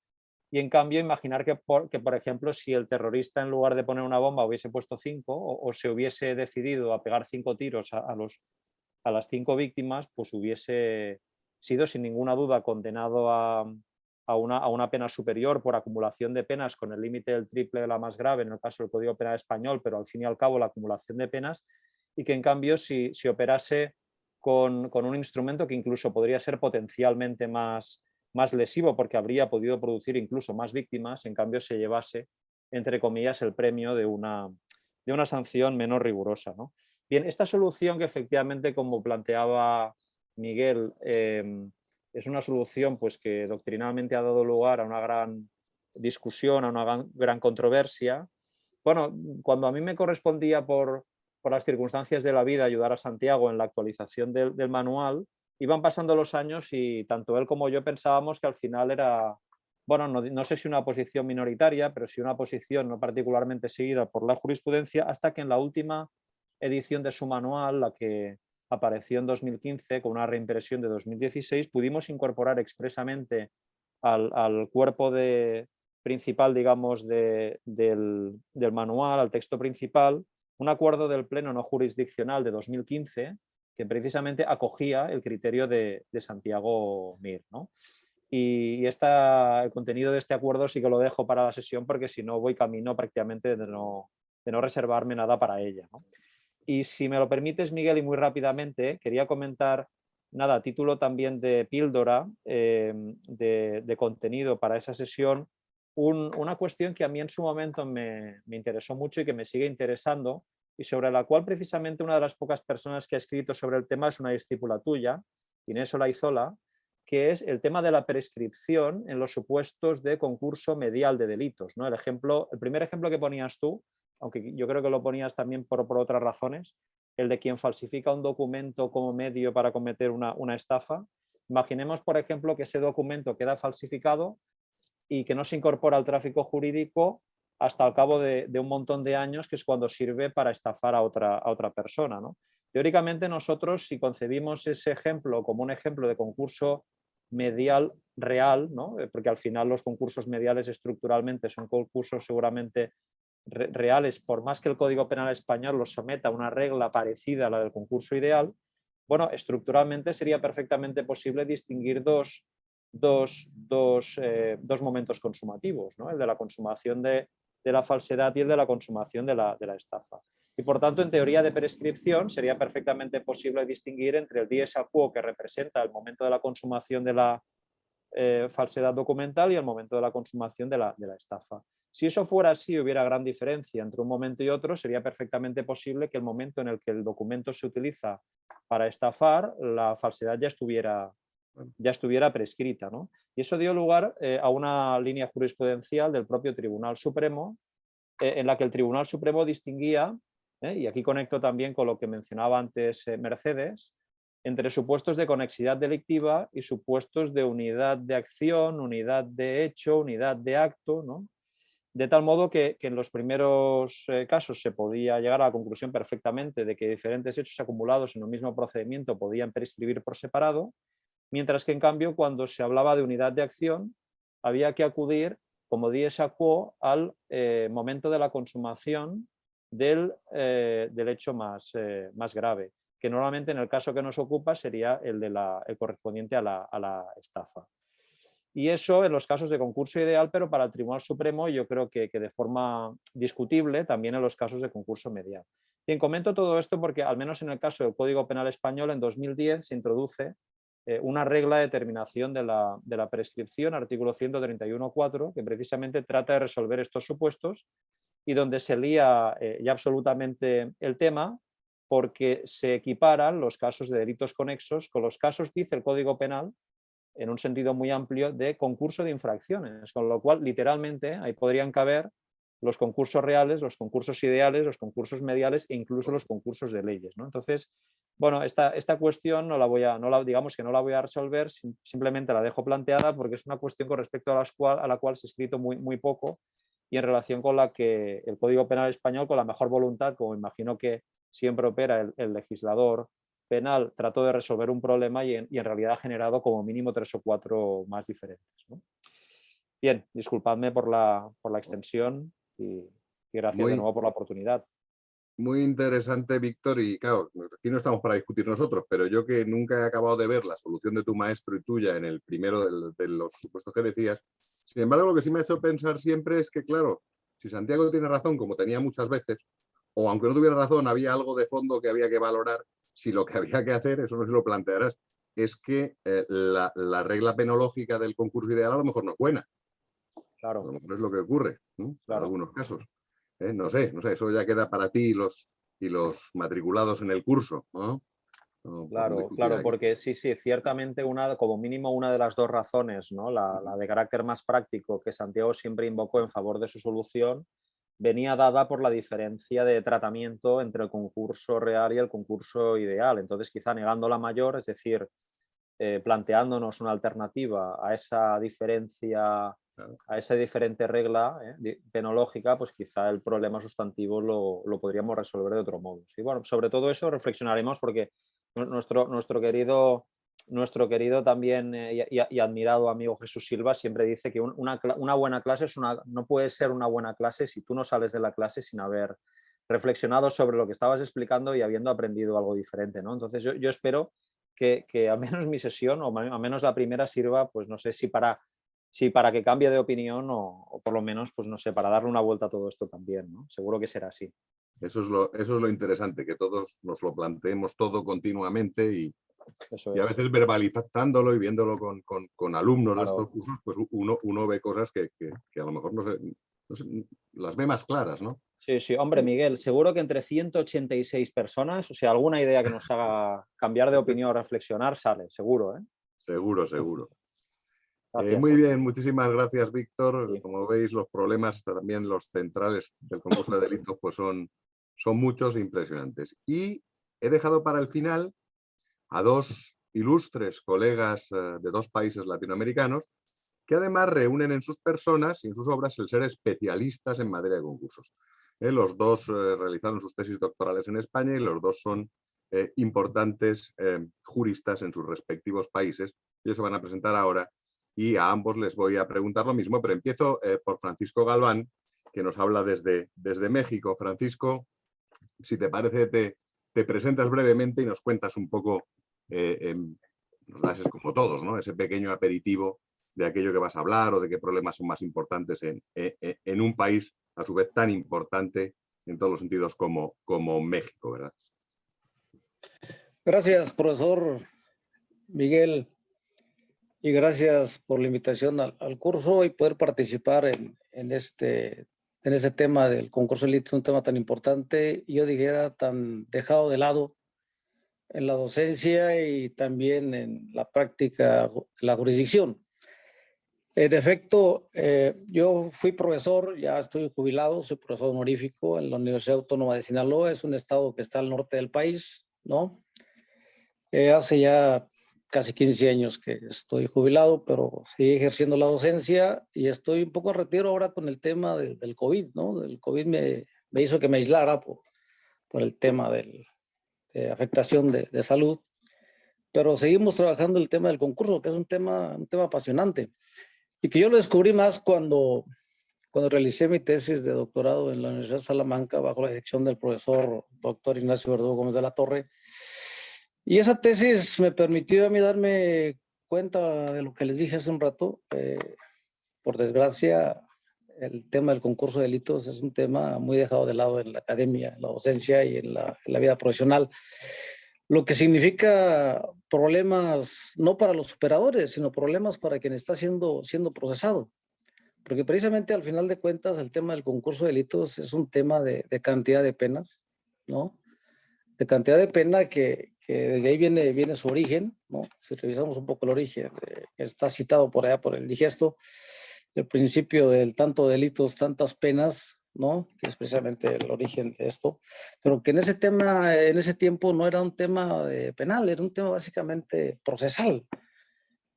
y, en cambio, imaginar que, por ejemplo, si el terrorista en lugar de poner una bomba hubiese puesto 5 o se hubiese decidido a pegar 5 tiros a las 5 víctimas, pues hubiese sido sin ninguna duda condenado a una pena superior por acumulación de penas con el límite del triple de la más grave en el caso del Código Penal Español, pero al fin y al cabo la acumulación de penas, y que en cambio si operase con un instrumento que incluso podría ser potencialmente más lesivo porque habría podido producir incluso más víctimas, en cambio se llevase, entre comillas, el premio de una sanción menos rigurosa, ¿no? Bien, esta solución que efectivamente, como planteaba Miguel, es una solución pues, que doctrinalmente ha dado lugar a una gran discusión, a una gran controversia. Bueno, cuando a mí me correspondía por las circunstancias de la vida ayudar a Santiago en la actualización del manual, iban pasando los años y tanto él como yo pensábamos que al final era, bueno, no sé si una posición minoritaria, pero sí una posición no particularmente seguida por la jurisprudencia, hasta que en la última edición de su manual, la que apareció en 2015 con una reimpresión de 2016, pudimos incorporar expresamente al cuerpo principal, digamos, del manual, al texto principal, un acuerdo del Pleno no jurisdiccional de 2015 que precisamente acogía el criterio de Santiago Mir, ¿no? Y el contenido de este acuerdo sí que lo dejo para la sesión porque si no voy camino prácticamente de no reservarme nada para ella, ¿no? Y si me lo permites, Miguel, y muy rápidamente, quería comentar, nada, a título también de píldora, de contenido para esa sesión, una cuestión que a mí en su momento me interesó mucho y que me sigue interesando y sobre la cual precisamente una de las pocas personas que ha escrito sobre el tema es una discípula tuya, Inés Olaizola, que es el tema de la prescripción en los supuestos de concurso medial de delitos, ¿no? El primer ejemplo que ponías tú, aunque yo creo que lo ponías también por otras razones, el de quien falsifica un documento como medio para cometer una estafa. Imaginemos, por ejemplo, que ese documento queda falsificado y que no se incorpora al tráfico jurídico hasta al cabo de un montón de años, que es cuando sirve para estafar a otra persona, ¿no? Teóricamente nosotros, si concebimos ese ejemplo como un ejemplo de concurso medial real, ¿no? Porque al final los concursos mediales estructuralmente son concursos seguramente reales, por más que el Código Penal Español los someta a una regla parecida a la del concurso ideal, bueno, estructuralmente sería perfectamente posible distinguir dos momentos consumativos, ¿no? El de la consumación de la falsedad y el de la consumación de la estafa. Y por tanto, en teoría de prescripción, sería perfectamente posible distinguir entre el dies a quo que representa el momento de la consumación de la falsedad documental y el momento de la consumación de la estafa. Si eso fuera así, hubiera gran diferencia entre un momento y otro, sería perfectamente posible que el momento en el que el documento se utiliza para estafar, la falsedad ya estuviera prescrita, ¿no? Y eso dio lugar a una línea jurisprudencial del propio Tribunal Supremo, en la que el Tribunal Supremo distinguía, y aquí conecto también con lo que mencionaba antes Mercedes, entre supuestos de conexidad delictiva y supuestos de unidad de acción, unidad de hecho, unidad de acto, ¿no? De tal modo que en los primeros casos se podía llegar a la conclusión perfectamente de que diferentes hechos acumulados en un mismo procedimiento podían prescribir por separado, mientras que en cambio cuando se hablaba de unidad de acción había que acudir como dies a quo al momento de la consumación del hecho más grave, que normalmente en el caso que nos ocupa sería el correspondiente a la estafa. Y eso en los casos de concurso ideal, pero para el Tribunal Supremo yo creo que de forma discutible también en los casos de concurso medial. Bien, comento todo esto porque al menos en el caso del Código Penal Español en 2010 se introduce una regla de determinación de la prescripción, artículo 131.4, que precisamente trata de resolver estos supuestos y donde se lía ya absolutamente el tema porque se equiparan los casos de delitos conexos con los casos, dice el Código Penal, en un sentido muy amplio, de concurso de infracciones, con lo cual literalmente ahí podrían caber los concursos reales, los concursos ideales, los concursos mediales e incluso los concursos de leyes, ¿no? Entonces, bueno, esta cuestión digamos que no la voy a resolver, simplemente la dejo planteada porque es una cuestión con respecto a la cual se ha escrito muy poco y en relación con la que el Código Penal Español, con la mejor voluntad, como imagino que siempre opera el legislador penal, trató de resolver un problema y en realidad ha generado como mínimo 3 o 4 más diferentes, ¿no? Bien, disculpadme por la extensión y gracias de nuevo por la oportunidad. Muy interesante, Víctor, y claro, aquí no estamos para discutir nosotros, pero yo que nunca he acabado de ver la solución de tu maestro y tuya en el primero de los supuestos que decías, sin embargo, lo que sí me ha hecho pensar siempre es que, claro, si Santiago tiene razón, como tenía muchas veces, o aunque no tuviera razón, había algo de fondo que había que valorar, si lo que había que hacer, eso no se lo plantearás, es que la regla penológica del concurso ideal a lo mejor no es buena. Claro. A lo mejor es lo que ocurre, ¿no? Claro. En algunos casos. No sé, eso ya queda para ti y los matriculados en el curso, ¿no? Claro, porque sí, ciertamente como mínimo una de las dos razones, ¿no? La de carácter más práctico que Santiago siempre invocó en favor de su solución, venía dada por la diferencia de tratamiento entre el concurso real y el concurso ideal. Entonces, quizá negando la mayor, es decir, planteándonos una alternativa a esa diferencia, a esa diferente regla penológica, pues quizá el problema sustantivo lo podríamos resolver de otro modo. Sí, bueno, sobre todo eso reflexionaremos porque nuestro querido también y admirado amigo Jesús Silva siempre dice que una buena clase no puede ser una buena clase si tú no sales de la clase sin haber reflexionado sobre lo que estabas explicando y habiendo aprendido algo diferente, ¿no? Entonces yo espero que al menos mi sesión o al menos la primera sirva, pues no sé si para que cambie de opinión o por lo menos, pues no sé, para darle una vuelta a todo esto también, ¿no? Seguro que será así. Eso es lo interesante, que todos nos lo planteemos todo continuamente y a veces verbalizándolo y viéndolo con alumnos de estos cursos, pues uno ve cosas que a lo mejor no sé, las ve más claras, ¿no? Sí, hombre, Miguel, seguro que entre 186 personas, o sea, alguna idea que nos haga cambiar de opinión o reflexionar sale, seguro, ¿eh? Seguro. Gracias. Muy bien, muchísimas gracias, Víctor. Sí. Como veis, los problemas, también los centrales del concurso de delitos, pues son muchos e impresionantes. Y he dejado para el final a dos ilustres colegas de dos países latinoamericanos que además reúnen en sus personas y en sus obras el ser especialistas en materia de concursos. Los dos realizaron sus tesis doctorales en España y los dos son importantes juristas en sus respectivos países. Ellos se van a presentar ahora y a ambos les voy a preguntar lo mismo, pero empiezo por Francisco Galván, que nos habla desde México. Francisco, si te parece, te presentas brevemente y nos cuentas un poco, nos das como todos, ¿no? Ese pequeño aperitivo de aquello que vas a hablar o de qué problemas son más importantes en un país a su vez tan importante en todos los sentidos como México, ¿verdad? Gracias, profesor Miguel, y gracias por la invitación al curso y poder participar en este tema del concurso de élite, un tema tan importante, y yo dijera tan dejado de lado en la docencia y también en la práctica, la jurisdicción. En efecto, yo fui profesor, ya estoy jubilado, soy profesor honorífico en la Universidad Autónoma de Sinaloa, es un estado que está al norte del país, ¿no? Hace ya casi 15 años que estoy jubilado, pero sigo ejerciendo la docencia y estoy un poco en retiro ahora con el tema del COVID, ¿no? El COVID me hizo que me aislara por el tema de afectación de salud, pero seguimos trabajando el tema del concurso, que es un tema apasionante y que yo lo descubrí más cuando realicé mi tesis de doctorado en la Universidad de Salamanca bajo la dirección del profesor doctor Ignacio Verdugo Gómez de la Torre. Y esa tesis me permitió a mí darme cuenta de lo que les dije hace un rato. Por desgracia, el tema del concurso de delitos es un tema muy dejado de lado en la academia, en la docencia y en la vida profesional. Lo que significa problemas no para los operadores, sino problemas para quien está siendo procesado. Porque precisamente al final de cuentas el tema del concurso de delitos es un tema de cantidad de penas, ¿no? De cantidad de pena que desde ahí viene su origen, ¿no? Si revisamos un poco el origen, está citado por allá por el digesto, el principio del tanto delitos, tantas penas, ¿no? Que es precisamente el origen de esto, pero que en ese tema, en ese tiempo no era un tema penal, era un tema básicamente procesal,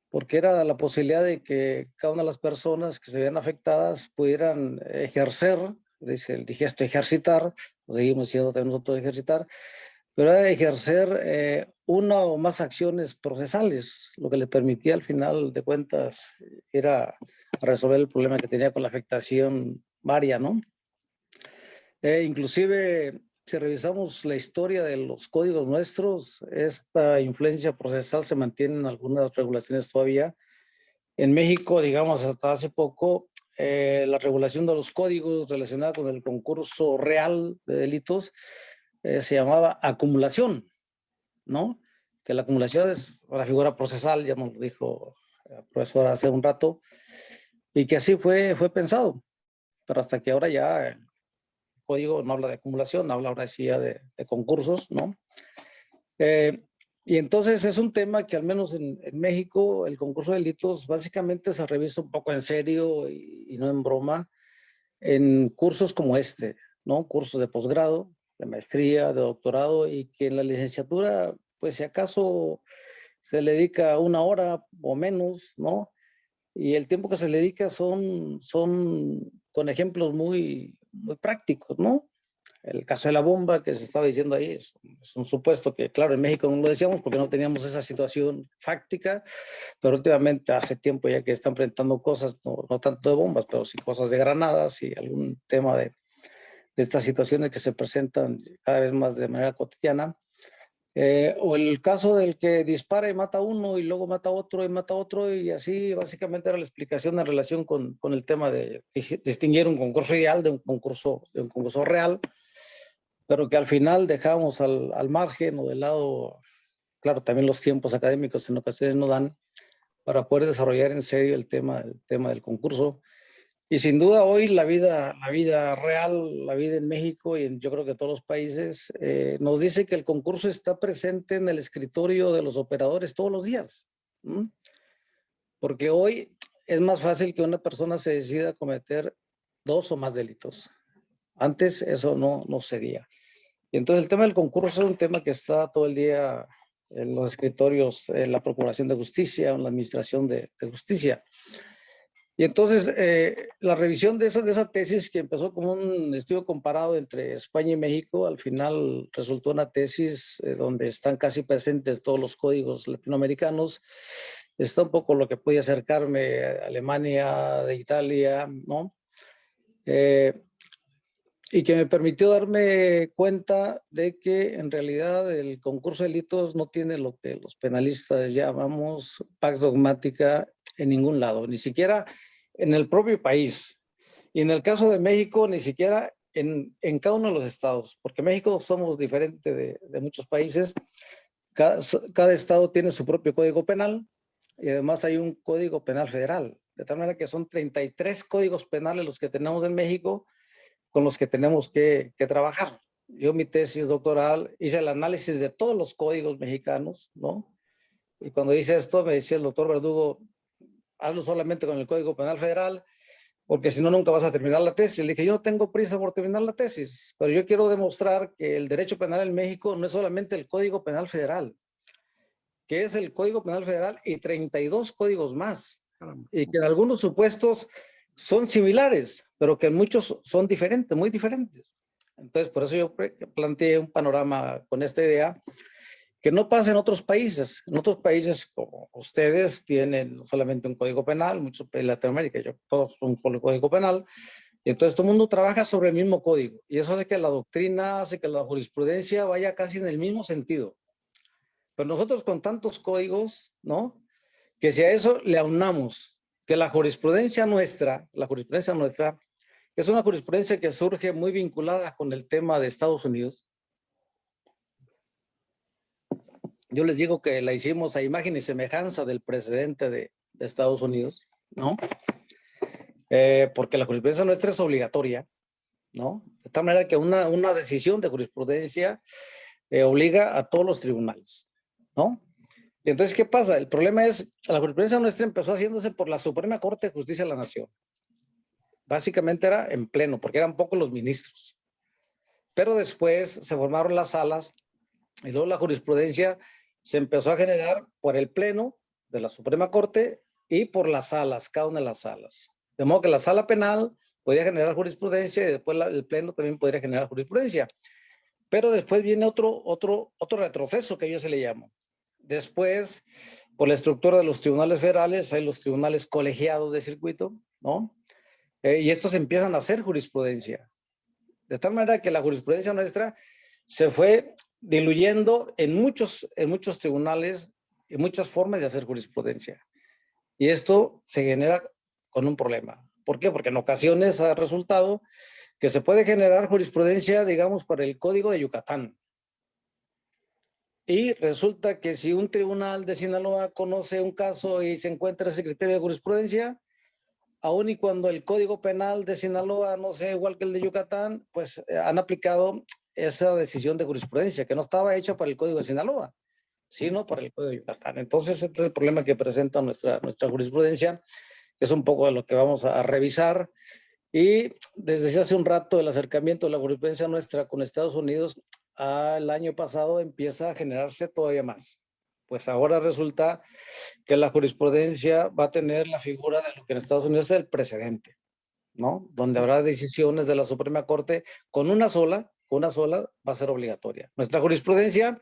porque era la posibilidad de que cada una de las personas que se veían afectadas pudieran ejercer, dice el digesto ejercitar, lo seguimos diciendo también nosotros ejercitar, pero era ejercer una o más acciones procesales, lo que le permitía al final de cuentas era resolver el problema que tenía con la afectación varia, ¿no? Inclusive, si revisamos la historia de los códigos nuestros, esta influencia procesal se mantiene en algunas regulaciones todavía. En México, digamos, hasta hace poco, la regulación de los códigos relacionada con el concurso real de delitos se llamaba acumulación, ¿no? Que la acumulación es la figura procesal, ya nos lo dijo el profesor hace un rato, y que así fue pensado, pero hasta que ahora ya el código no habla de acumulación, habla ahora sí ya de concursos, ¿no? Y entonces es un tema que al menos en México el concurso de delitos básicamente se revisa un poco en serio y no en broma en cursos como este, ¿no? Cursos de posgrado, de maestría, de doctorado y que en la licenciatura, pues si acaso se le dedica 1 hora o menos, ¿no? Y el tiempo que se le dedica son con ejemplos muy prácticos, ¿no? El caso de la bomba que se estaba diciendo ahí es un supuesto que, claro, en México no lo decíamos porque no teníamos esa situación fáctica, pero últimamente hace tiempo ya que están enfrentando cosas, no tanto de bombas, pero sí cosas de granadas y algún tema de estas situaciones que se presentan cada vez más de manera cotidiana. O el caso del que dispara y mata a uno y luego mata a otro y mata a otro y así básicamente era la explicación en relación con el tema de distinguir un concurso ideal de un concurso real, pero que al final dejamos al margen o de lado, claro, también los tiempos académicos en ocasiones no dan para poder desarrollar en serio el tema del concurso. Y sin duda hoy la vida real, la vida en México y yo creo que en todos los países, nos dice que el concurso está presente en el escritorio de los operadores todos los días. Porque hoy es más fácil que una persona se decida a cometer 2 o más delitos. Antes eso no sucedía. Y entonces el tema del concurso es un tema que está todo el día en los escritorios, en la Procuración de Justicia, en la Administración de Justicia. Y entonces la revisión de esa tesis que empezó como un estudio comparado entre España y México, al final resultó una tesis donde están casi presentes todos los códigos latinoamericanos. Está un poco lo que puede acercarme a Alemania, de Italia, ¿no? Y que me permitió darme cuenta de que en realidad el concurso de delitos no tiene lo que los penalistas llamamos pax dogmática en ningún lado, ni siquiera en el propio país. Y en el caso de México, ni siquiera en cada uno de los estados, porque México somos diferente de muchos países. Cada estado tiene su propio código penal y además hay un código penal federal, de tal manera que son 33 códigos penales los que tenemos en México con los que tenemos que trabajar. Yo mi tesis doctoral hice el análisis de todos los códigos mexicanos, ¿no? Y cuando hice esto me decía el doctor Verdugo, hazlo solamente con el Código Penal Federal, porque si no nunca vas a terminar la tesis. Le dije, yo no tengo prisa por terminar la tesis, pero yo quiero demostrar que el derecho penal en México no es solamente el Código Penal Federal, que es el Código Penal Federal y 32 códigos más. Caramba. Y que en algunos supuestos son similares, pero que en muchos son diferentes, muy diferentes. Entonces, por eso yo planteé un panorama con esta idea, que no pasa en otros países. En otros países, como ustedes, tienen no solamente un código penal, muchos países de Latinoamérica, todos un código penal, y entonces todo el mundo trabaja sobre el mismo código. Y eso hace que la doctrina, hace que la jurisprudencia vaya casi en el mismo sentido. Pero nosotros con tantos códigos, ¿no? Que si a eso le aunamos que la jurisprudencia nuestra, es una jurisprudencia que surge muy vinculada con el tema de Estados Unidos. Yo les digo que la hicimos a imagen y semejanza del presidente de Estados Unidos, ¿no? Porque la jurisprudencia nuestra es obligatoria, ¿no? De tal manera que una decisión de jurisprudencia obliga a todos los tribunales, ¿no? Y entonces, ¿qué pasa? El problema es, la jurisprudencia nuestra empezó haciéndose por la Suprema Corte de Justicia de la Nación. Básicamente era en pleno, porque eran pocos los ministros. Pero después se formaron las salas y luego la jurisprudencia se empezó a generar por el pleno de la Suprema Corte y por las salas, cada una de las salas. De modo que la sala penal podía generar jurisprudencia y después el pleno también podría generar jurisprudencia. Pero después viene otro retroceso que yo se le llamo. Después, por la estructura de los tribunales federales, hay los tribunales colegiados de circuito, ¿no? Y estos empiezan a hacer jurisprudencia. De tal manera que la jurisprudencia nuestra se fue diluyendo en muchos tribunales y muchas formas de hacer jurisprudencia. Y esto se genera con un problema. ¿Por qué? Porque en ocasiones ha resultado que se puede generar jurisprudencia, digamos, para el Código de Yucatán. Y resulta que si un tribunal de Sinaloa conoce un caso y se encuentra ese criterio de jurisprudencia, aun y cuando el Código Penal de Sinaloa no sea igual que el de Yucatán, pues han aplicado esa decisión de jurisprudencia que no estaba hecha para el Código de Sinaloa, sino para el Código de Yucatán. Entonces, este es el problema que presenta nuestra jurisprudencia. Es un poco de lo que vamos a revisar. Y desde hace un rato el acercamiento de la jurisprudencia nuestra con Estados Unidos al año pasado empieza a generarse todavía más. Pues ahora resulta que la jurisprudencia va a tener la figura de lo que en Estados Unidos es el precedente, ¿no? Donde habrá decisiones de la Suprema Corte con una sola va a ser obligatoria. Nuestra jurisprudencia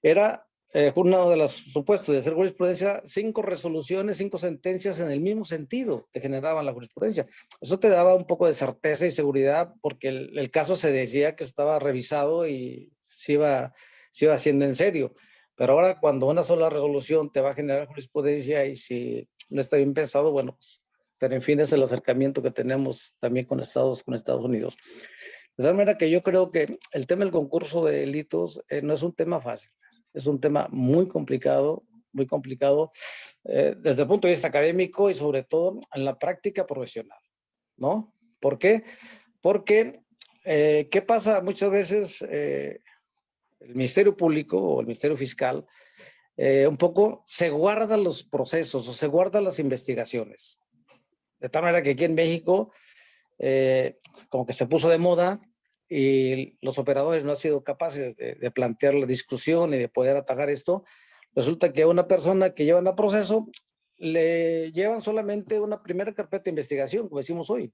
era uno de los supuestos de hacer jurisprudencia, 5 resoluciones, 5 sentencias en el mismo sentido que generaban la jurisprudencia. Eso te daba un poco de certeza y seguridad porque el caso se decía que estaba revisado y se iba haciendo en serio. Pero ahora cuando una sola resolución te va a generar jurisprudencia y si no está bien pensado, bueno, pues, pero en fin es el acercamiento que tenemos también con Estados Unidos. De tal manera que yo creo que el tema del concurso de delitos no es un tema fácil. Es un tema muy complicado desde el punto de vista académico y sobre todo en la práctica profesional, ¿no? ¿Por qué? Porque, ¿qué pasa? Muchas veces el Ministerio Público o el Ministerio Fiscal un poco se guarda los procesos o se guarda las investigaciones. De tal manera que aquí en México como que se puso de moda y los operadores no han sido capaces de plantear la discusión y de poder atajar esto. Resulta que a una persona que llevan a proceso le llevan solamente una primera carpeta de investigación, como decimos hoy.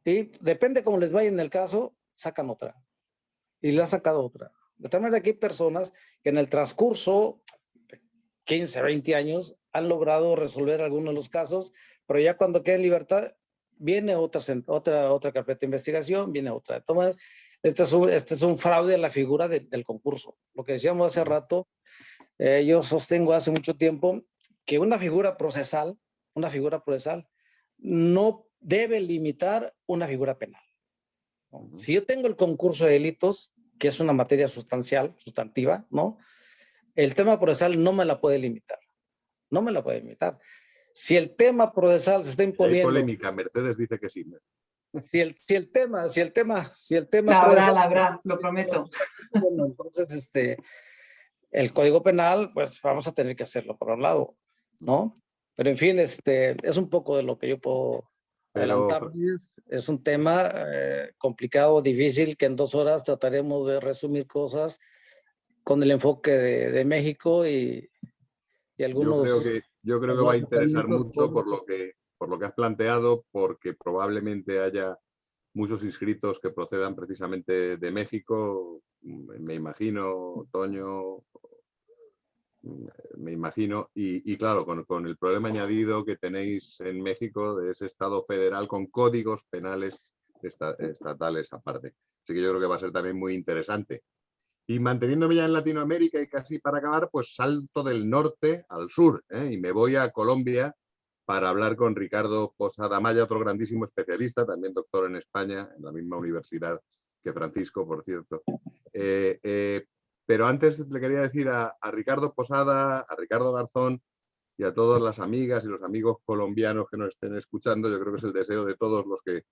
Y depende cómo les vaya en el caso, sacan otra. Y le ha sacado otra. De tal manera que hay personas que en el transcurso de 15, 20 años han logrado resolver algunos de los casos, pero ya cuando queda en libertad viene otra carpeta de investigación, viene otra. Entonces, este es un fraude a la figura del concurso. Lo que decíamos hace rato, yo sostengo hace mucho tiempo que una figura procesal no debe limitar una figura penal. Si yo tengo el concurso de delitos, que es una materia sustantiva, ¿no? El tema procesal no me la puede limitar. No me la puede limitar. Si el tema procesal se está imponiendo... Hay polémica, Mercedes dice que sí. Si el tema la habrá, lo prometo. Bueno, entonces, el Código Penal, pues vamos a tener que hacerlo por un lado, ¿no? Pero en fin, es un poco de lo que yo puedo adelantar. Es un tema complicado, difícil, que en 2 horas trataremos de resumir cosas con el enfoque de México y algunos... Yo creo que va a interesar mucho por lo que has planteado, porque probablemente haya muchos inscritos que procedan precisamente de México, me imagino, Toño, me imagino, y claro, con el problema añadido que tenéis en México de ese Estado federal con códigos penales estatales aparte. Así que yo creo que va a ser también muy interesante. Y manteniéndome ya en Latinoamérica y casi para acabar, pues salto del norte al sur, y me voy a Colombia para hablar con Ricardo Posada Maya, otro grandísimo especialista, también doctor en España, en la misma universidad que Francisco, por cierto. Pero antes le quería decir a Ricardo Posada, a Ricardo Garzón y a todas las amigas y los amigos colombianos que nos estén escuchando, yo creo que es el deseo de todos los que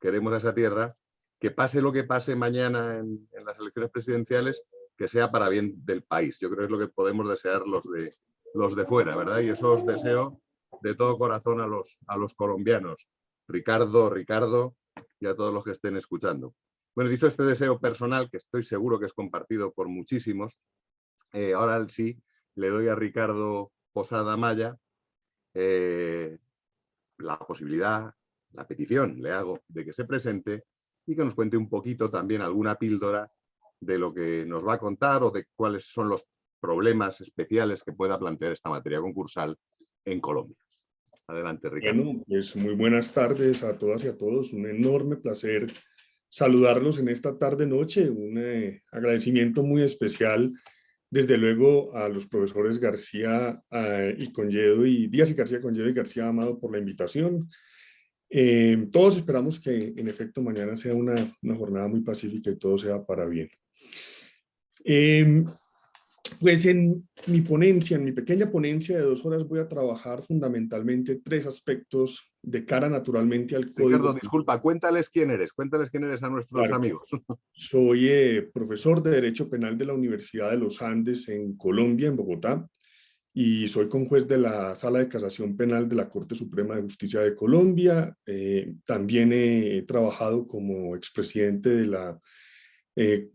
queremos a esa tierra, que pase lo que pase mañana en las elecciones presidenciales, que sea para bien del país. Yo creo que es lo que podemos desear los de fuera, ¿verdad? Y eso os deseo de todo corazón a los colombianos. Ricardo y a todos los que estén escuchando. Bueno, dicho este deseo personal, que estoy seguro que es compartido por muchísimos, ahora sí le doy a Ricardo Posada Maya la posibilidad, la petición le hago de que se presente y que nos cuente un poquito también alguna píldora de lo que nos va a contar o de cuáles son los problemas especiales que pueda plantear esta materia concursal en Colombia. Adelante, Ricardo. Bueno, pues muy buenas tardes a todas y a todos. Un enorme placer saludarlos en esta tarde-noche. Un agradecimiento muy especial, desde luego, a los profesores García y Conyedo y Díaz y García Conyedo y García Amado por la invitación. Todos esperamos que en efecto mañana sea una jornada muy pacífica y todo sea para bien. Pues en mi ponencia, en mi pequeña ponencia de 2 horas, voy a trabajar fundamentalmente 3 aspectos de cara naturalmente al código. Ricardo, disculpa, cuéntales quién eres a nuestros amigos. Soy profesor de Derecho Penal de la Universidad de los Andes en Colombia, en Bogotá, y soy conjuez de la Sala de Casación Penal de la Corte Suprema de Justicia de Colombia. También he trabajado como expresidente de la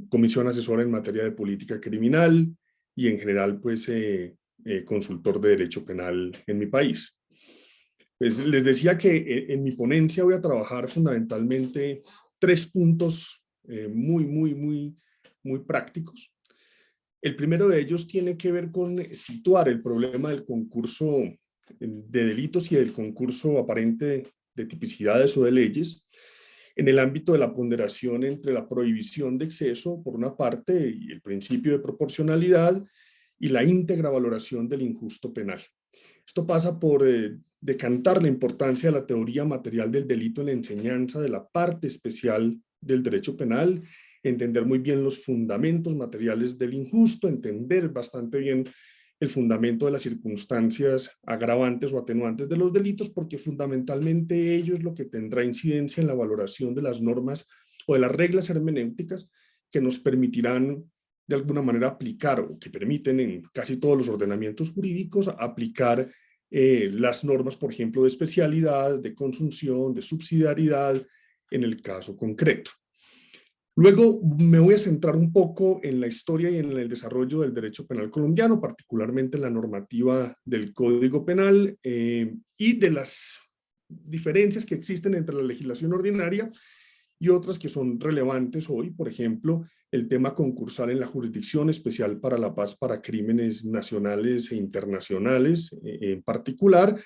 Comisión Asesora en Materia de Política Criminal y en general pues consultor de Derecho Penal en mi país. Pues les decía que en mi ponencia voy a trabajar fundamentalmente 3 puntos muy prácticos. El primero de ellos tiene que ver con situar el problema del concurso de delitos y del concurso aparente de tipicidades o de leyes en el ámbito de la ponderación entre la prohibición de exceso, por una parte, y el principio de proporcionalidad, y la íntegra valoración del injusto penal. Esto pasa por decantar la importancia de la teoría material del delito en la enseñanza de la parte especial del derecho penal, entender muy bien los fundamentos materiales del injusto, entender bastante bien el fundamento de las circunstancias agravantes o atenuantes de los delitos, porque fundamentalmente ello es lo que tendrá incidencia en la valoración de las normas o de las reglas hermenéuticas que nos permitirán de alguna manera aplicar, o que permiten en casi todos los ordenamientos jurídicos, aplicar las normas, por ejemplo, de especialidad, de consunción, de subsidiariedad, en el caso concreto. Luego me voy a centrar un poco en la historia y en el desarrollo del derecho penal colombiano, particularmente en la normativa del Código Penal y de las diferencias que existen entre la legislación ordinaria y otras que son relevantes hoy, por ejemplo, el tema concursal en la Jurisdicción Especial para la Paz para Crímenes Nacionales e Internacionales en particular,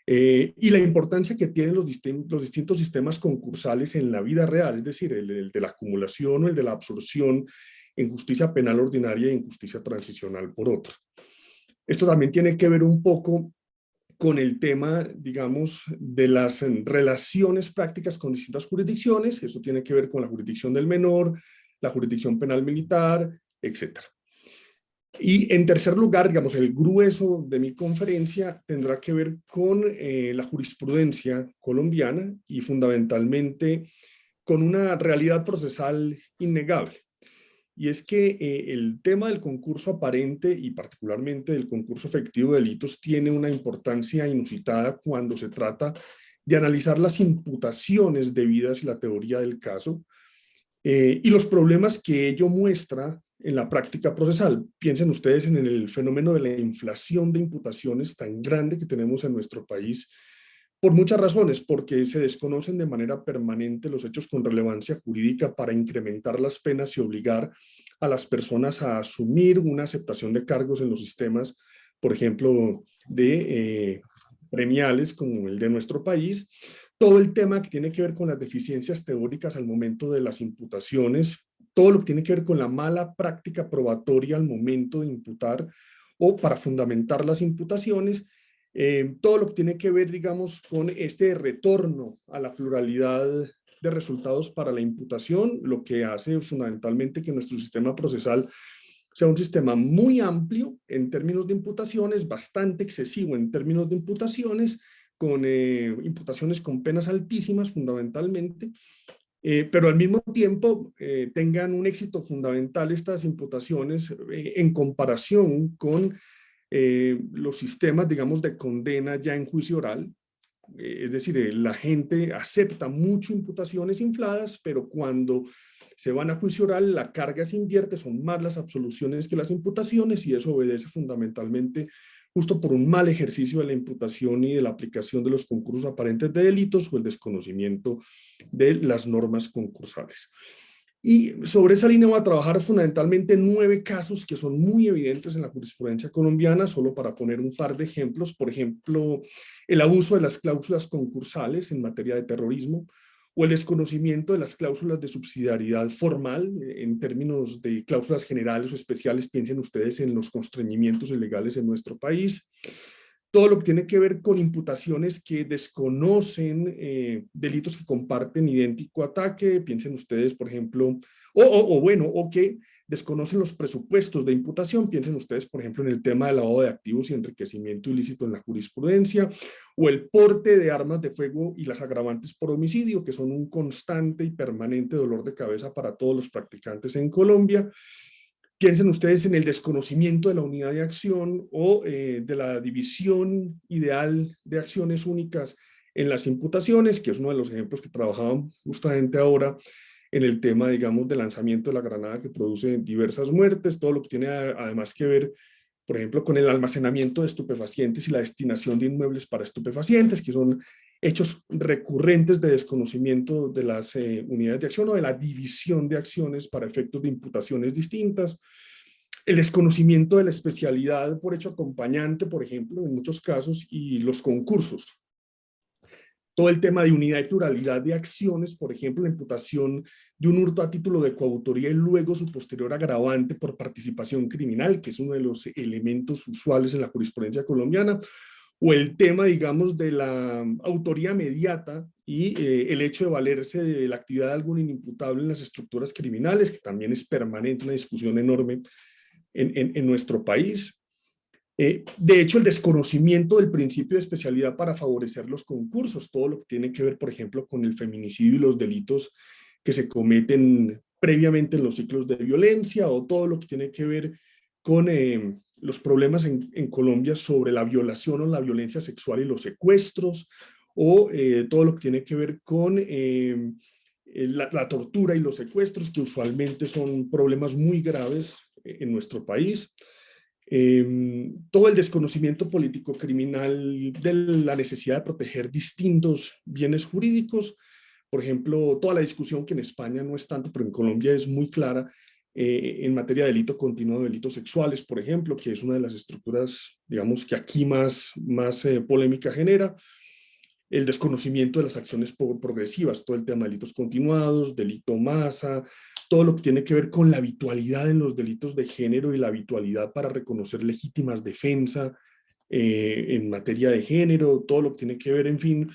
y la importancia que tienen los distintos sistemas concursales en la vida real, es decir, el de la acumulación o el de la absorción en justicia penal ordinaria y en justicia transicional por otra. Esto también tiene que ver un poco con el tema, digamos, de las relaciones prácticas con distintas jurisdicciones. Eso tiene que ver con la jurisdicción del menor, la jurisdicción penal militar, etc. Y en tercer lugar, digamos, el grueso de mi conferencia tendrá que ver con la jurisprudencia colombiana y fundamentalmente con una realidad procesal innegable. Y es que el tema del concurso aparente y particularmente del concurso efectivo de delitos tiene una importancia inusitada cuando se trata de analizar las imputaciones debidas y la teoría del caso y los problemas que ello muestra en la práctica procesal. Piensen ustedes en el fenómeno de la inflación de imputaciones tan grande que tenemos en nuestro país, por muchas razones, porque se desconocen de manera permanente los hechos con relevancia jurídica para incrementar las penas y obligar a las personas a asumir una aceptación de cargos en los sistemas, por ejemplo, de premiales como el de nuestro país. Todo el tema que tiene que ver con las deficiencias teóricas al momento de las imputaciones, todo lo que tiene que ver con la mala práctica probatoria al momento de imputar o para fundamentar las imputaciones, todo lo que tiene que ver, digamos, con este retorno a la pluralidad de resultados para la imputación, lo que hace fundamentalmente que nuestro sistema procesal sea un sistema muy amplio en términos de imputaciones, bastante excesivo en términos de imputaciones, con imputaciones con penas altísimas fundamentalmente, pero al mismo tiempo tengan un éxito fundamental estas imputaciones en comparación con los sistemas, digamos, de condena ya en juicio oral. Es decir, la gente acepta mucho imputaciones infladas, pero cuando se van a juicio oral la carga se invierte, son más las absoluciones que las imputaciones, y eso obedece fundamentalmente justo por un mal ejercicio de la imputación y de la aplicación de los concursos aparentes de delitos o el desconocimiento de las normas concursales. Y sobre esa línea voy a trabajar fundamentalmente 9 casos que son muy evidentes en la jurisprudencia colombiana, solo para poner un par de ejemplos. Por ejemplo, el abuso de las cláusulas concursales en materia de terrorismo, o el desconocimiento de las cláusulas de subsidiariedad formal en términos de cláusulas generales o especiales. Piensen ustedes en los constreñimientos ilegales en nuestro país. Todo lo que tiene que ver con imputaciones que desconocen delitos que comparten idéntico ataque. Piensen ustedes, por ejemplo, o que desconocen los presupuestos de imputación. Piensen ustedes, por ejemplo, en el tema de lavado de activos y enriquecimiento ilícito en la jurisprudencia, o el porte de armas de fuego y las agravantes por homicidio, que son un constante y permanente dolor de cabeza para todos los practicantes en Colombia. Piensen ustedes en el desconocimiento de la unidad de acción o de la división ideal de acciones únicas en las imputaciones, que es uno de los ejemplos que trabajaban justamente ahora en el tema, digamos, del lanzamiento de la granada que produce diversas muertes, todo lo que tiene además que ver, por ejemplo, con el almacenamiento de estupefacientes y la destinación de inmuebles para estupefacientes, que son hechos recurrentes de desconocimiento de las unidades de acción o de la división de acciones para efectos de imputaciones distintas. El desconocimiento de la especialidad por hecho acompañante, por ejemplo, en muchos casos, y los concursos. Todo el tema de unidad y pluralidad de acciones, por ejemplo, la imputación de un hurto a título de coautoría y luego su posterior agravante por participación criminal, que es uno de los elementos usuales en la jurisprudencia colombiana, o el tema, digamos, de la autoría mediata y el hecho de valerse de la actividad de algún inimputable en las estructuras criminales, que también es permanente, una discusión enorme en nuestro país. De hecho, el desconocimiento del principio de especialidad para favorecer los concursos, todo lo que tiene que ver, por ejemplo, con el feminicidio y los delitos que se cometen previamente en los ciclos de violencia, o todo lo que tiene que ver con los problemas en Colombia sobre la violación o la violencia sexual y los secuestros, o todo lo que tiene que ver con la tortura y los secuestros, que usualmente son problemas muy graves en nuestro país. Todo el desconocimiento político criminal de la necesidad de proteger distintos bienes jurídicos. Por ejemplo, toda la discusión que en España no es tanto, pero en Colombia es muy clara, en materia de delito continuo de delitos sexuales, por ejemplo, que es una de las estructuras, digamos, que aquí más polémica genera. El desconocimiento de las acciones progresivas, todo el tema de delitos continuados, delito masa, todo lo que tiene que ver con la habitualidad en los delitos de género y la habitualidad para reconocer legítimas defensas en materia de género, todo lo que tiene que ver, en fin,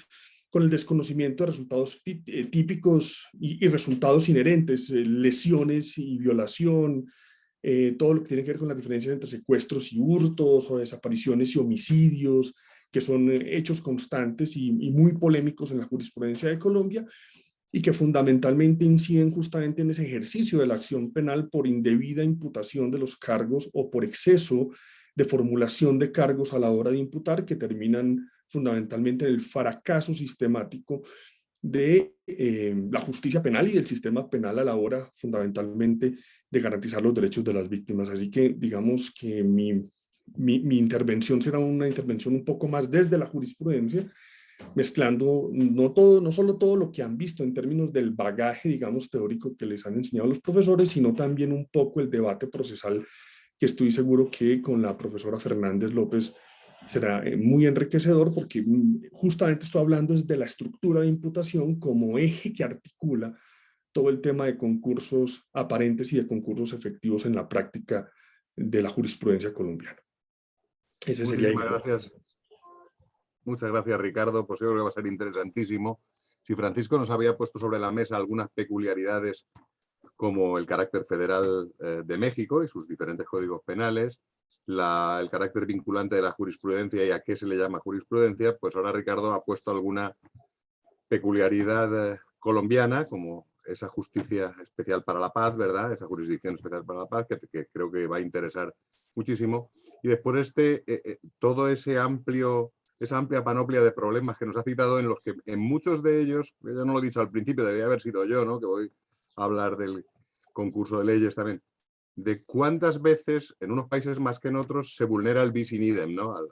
con el desconocimiento de resultados típicos y resultados inherentes, lesiones y violación, todo lo que tiene que ver con las diferencias entre secuestros y hurtos, o desapariciones y homicidios, que son hechos constantes y muy polémicos en la jurisprudencia de Colombia, y que fundamentalmente inciden justamente en ese ejercicio de la acción penal por indebida imputación de los cargos o por exceso de formulación de cargos a la hora de imputar, que terminan fundamentalmente en el fracaso sistemático de la justicia penal y del sistema penal a la hora fundamentalmente de garantizar los derechos de las víctimas. Así que digamos que mi intervención será una intervención un poco más desde la jurisprudencia, mezclando no solo todo lo que han visto en términos del bagaje, digamos, teórico que les han enseñado los profesores, sino también un poco el debate procesal que estoy seguro que con la profesora Fernández López será muy enriquecedor, porque justamente estoy hablando desde la estructura de imputación como eje que articula todo el tema de concursos aparentes y de concursos efectivos en la práctica de la jurisprudencia colombiana. Ese sería Muchísimas gracias. Muchas gracias, Ricardo. Pues yo creo que va a ser interesantísimo. Si Francisco nos había puesto sobre la mesa algunas peculiaridades como el carácter federal de México y sus diferentes códigos penales, el carácter vinculante de la jurisprudencia y a qué se le llama jurisprudencia, pues ahora Ricardo ha puesto alguna peculiaridad colombiana, como esa justicia especial para la paz, ¿verdad? Esa jurisdicción especial para la paz, que creo que va a interesar muchísimo. Y después todo esa amplia panoplia de problemas que nos ha citado, en los que en muchos de ellos, ya no lo he dicho al principio, debería haber sido yo, ¿no? Que voy a hablar del concurso de leyes también, de cuántas veces en unos países más que en otros se vulnera el bis in idem, ¿no? Al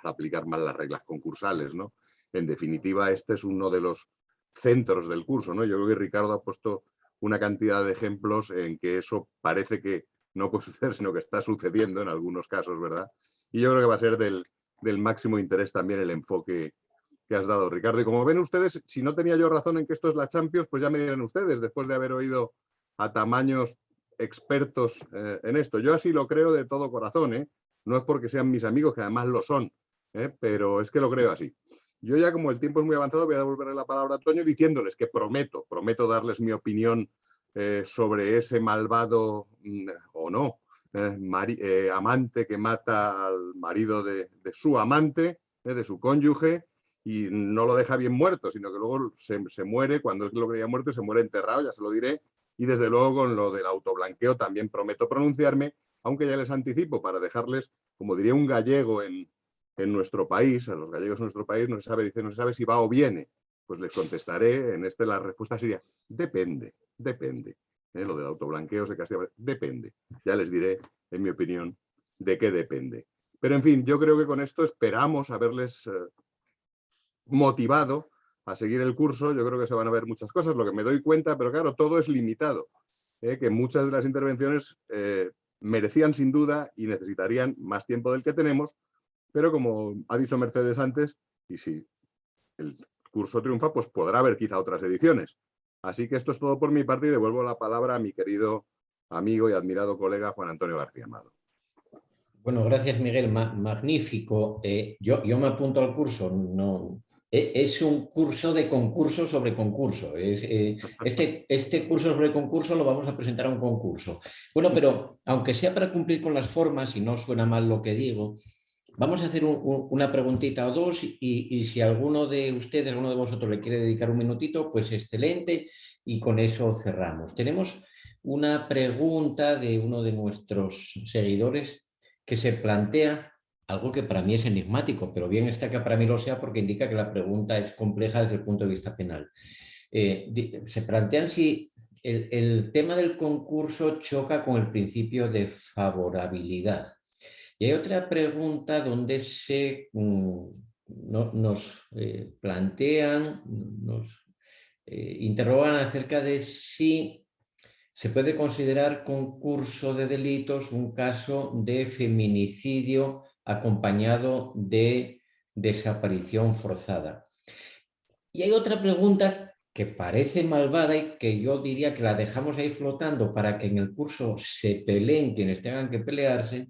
aplicar mal las reglas concursales, ¿no? En definitiva, este es uno de los centros del curso, ¿no? Yo creo que Ricardo ha puesto una cantidad de ejemplos en que eso parece que no puede suceder, sino que está sucediendo en algunos casos, ¿verdad? Y yo creo que va a ser del máximo interés también el enfoque que has dado, Ricardo. Y como ven ustedes, si no tenía yo razón en que esto es la Champions, pues ya me dirán ustedes, después de haber oído a tamaños expertos en esto. Yo así lo creo de todo corazón, ¿eh? No es porque sean mis amigos, que además lo son, pero es que lo creo así. Yo ya, como el tiempo es muy avanzado, voy a devolverle la palabra a Toño diciéndoles que prometo darles mi opinión sobre ese malvado o no amante que mata al marido de su amante, de su cónyuge, y no lo deja bien muerto, sino que luego se muere cuando él lo creía muerto y se muere enterrado, ya se lo diré. Y desde luego con lo del autoblanqueo también prometo pronunciarme, aunque ya les anticipo, para dejarles, como diría un gallego en nuestro país, a los gallegos en nuestro país no se sabe si va o viene. Pues les contestaré, la respuesta sería, depende. Lo del autoblanqueo se castiga, depende. Ya les diré, en mi opinión, de qué depende. Pero en fin, yo creo que con esto esperamos haberles motivado a seguir el curso. Yo creo que se van a ver muchas cosas, lo que me doy cuenta, pero claro, todo es limitado. Que muchas de las intervenciones merecían sin duda y necesitarían más tiempo del que tenemos, pero como ha dicho Mercedes antes, y si el curso triunfa, pues podrá haber quizá otras ediciones. Así que esto es todo por mi parte y devuelvo la palabra a mi querido amigo y admirado colega Juan Antonio García Amado. Bueno, gracias, Miguel. Magnífico. Yo me apunto al curso. No, es un curso de concurso sobre concurso. Este curso sobre concurso lo vamos a presentar a un concurso. Bueno, pero aunque sea para cumplir con las formas, y no suena mal lo que digo, vamos a hacer una preguntita o dos y si alguno de ustedes, alguno de vosotros le quiere dedicar un minutito, pues excelente, y con eso cerramos. Tenemos una pregunta de uno de nuestros seguidores que se plantea algo que para mí es enigmático, pero bien está que para mí lo sea porque indica que la pregunta es compleja desde el punto de vista penal. Se plantean si el tema del concurso choca con el principio de favorabilidad. Y hay otra pregunta donde nos plantean, nos interrogan acerca de si se puede considerar concurso de delitos un caso de feminicidio acompañado de desaparición forzada. Y hay otra pregunta que parece malvada y que yo diría que la dejamos ahí flotando para que en el curso se peleen quienes tengan que pelearse,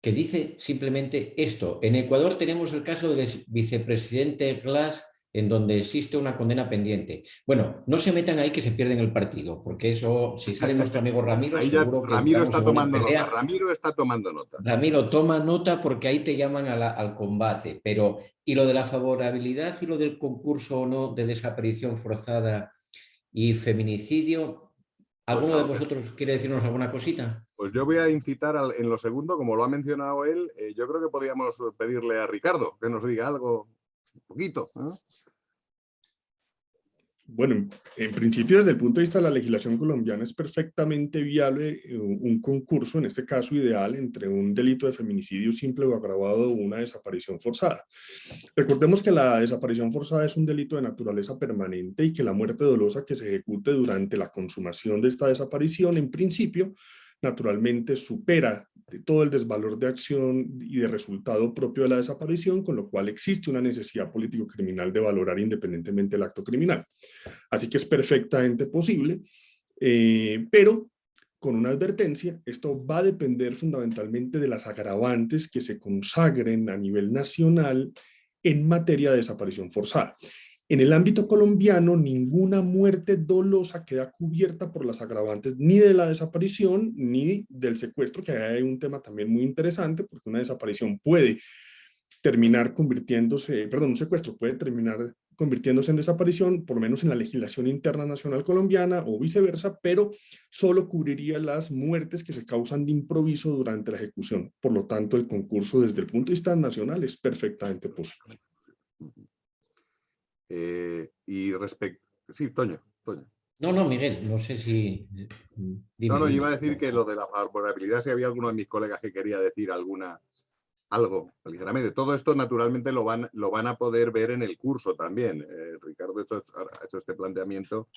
que dice simplemente esto. En Ecuador tenemos el caso del vicepresidente Glass, en donde existe una condena pendiente. Bueno, no se metan ahí que se pierden el partido, porque eso, si sale nuestro amigo Ramiro, ahí seguro que Ramiro está tomando nota. Ramiro está tomando nota. Ramiro, toma nota porque ahí te llaman al combate. Pero, ¿y lo de la favorabilidad y lo del concurso o no de desaparición forzada y feminicidio? ¿Alguno de vosotros quiere decirnos alguna cosita? Pues yo voy a incitar en lo segundo, como lo ha mencionado él, yo creo que podríamos pedirle a Ricardo que nos diga algo, un poquito, ¿no? bueno, en principio desde el punto de vista de la legislación colombiana es perfectamente viable un concurso, en este caso ideal, entre un delito de feminicidio simple o agravado o una desaparición forzada. Recordemos que la desaparición forzada es un delito de naturaleza permanente y que la muerte dolosa que se ejecute durante la consumación de esta desaparición, en principio, naturalmente supera todo el desvalor de acción y de resultado propio de la desaparición, con lo cual existe una necesidad político-criminal de valorar independientemente el acto criminal. Así que es perfectamente posible, pero con una advertencia: esto va a depender fundamentalmente de las agravantes que se consagren a nivel nacional en materia de desaparición forzada. En el ámbito colombiano, ninguna muerte dolosa queda cubierta por las agravantes ni de la desaparición ni del secuestro, que hay un tema también muy interesante, porque una desaparición puede terminar convirtiéndose, perdón, un secuestro puede terminar convirtiéndose en desaparición, por lo menos en la legislación interna nacional colombiana o viceversa, pero solo cubriría las muertes que se causan de improviso durante la ejecución. Por lo tanto, el concurso desde el punto de vista nacional es perfectamente posible. Y respecto... Sí, Toño. No, Miguel, no sé si... Dime. Iba a decir que lo de la favorabilidad, si había alguno de mis colegas que quería decir algo ligeramente. Todo esto naturalmente lo van a poder ver en el curso también. Ricardo ha hecho este planteamiento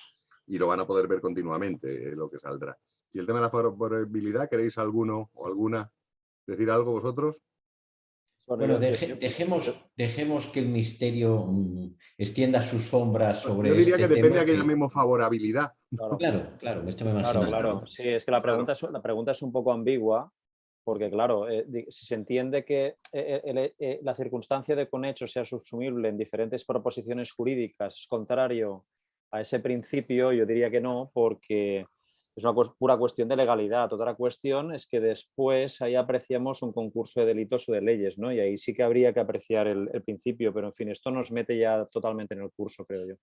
y lo van a poder ver continuamente, lo que saldrá. Y el tema de la favorabilidad, ¿queréis alguno o alguna decir algo vosotros? Bueno, dejemos que el misterio extienda sus sombras sobre. Yo diría este que depende tema a que llamemos favorabilidad. Claro, esto me imagino. Claro. Sí, es que la pregunta es un poco ambigua, porque claro, si se entiende que la circunstancia de cohecho sea subsumible en diferentes proposiciones jurídicas es contrario a ese principio, yo diría que no, porque es una pura cuestión de legalidad. Otra cuestión es que después ahí apreciamos un concurso de delitos o de leyes, ¿no? Y ahí sí que habría que apreciar el principio, pero en fin, esto nos mete ya totalmente en el curso, creo yo.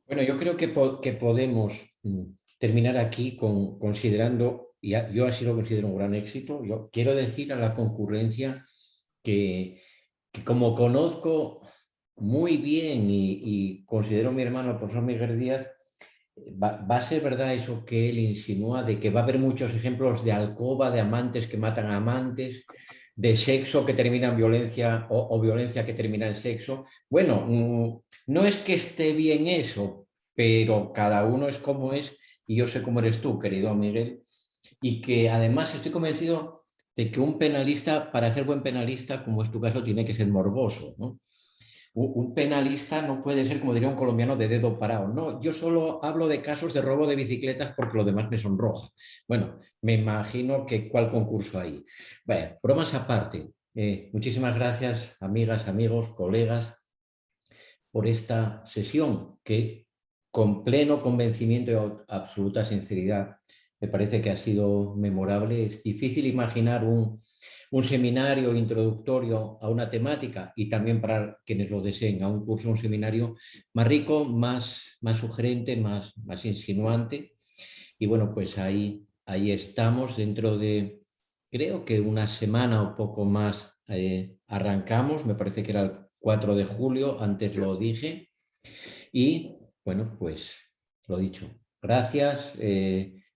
Bueno, yo creo que podemos terminar aquí considerando, y yo así lo considero un gran éxito. Yo quiero decir a la concurrencia que como conozco muy bien y considero mi hermano el profesor Miguel Díaz, va a ser verdad eso que él insinúa, de que va a haber muchos ejemplos de alcoba, de amantes que matan a amantes, de sexo que termina en violencia o violencia que termina en sexo. Bueno, no es que esté bien eso, pero cada uno es como es y yo sé cómo eres tú, querido Miguel, y que además estoy convencido de que un penalista, para ser buen penalista, como es tu caso, tiene que ser morboso, ¿no? Un penalista no puede ser, como diría un colombiano, de dedo parado. No, yo solo hablo de casos de robo de bicicletas porque lo demás me sonroja. Bueno, me imagino que cuál concurso hay. Bueno, bromas aparte. Muchísimas gracias, amigas, amigos, colegas, por esta sesión que, con pleno convencimiento y absoluta sinceridad, me parece que ha sido memorable. Es difícil imaginar un seminario introductorio a una temática, y también para quienes lo deseen, a un curso, un seminario más rico, más sugerente, más insinuante. Y bueno, pues ahí estamos. Dentro de, creo que una semana o poco más, arrancamos. Me parece que era el 4 de julio, antes lo dije. Y bueno, pues lo dicho. Gracias.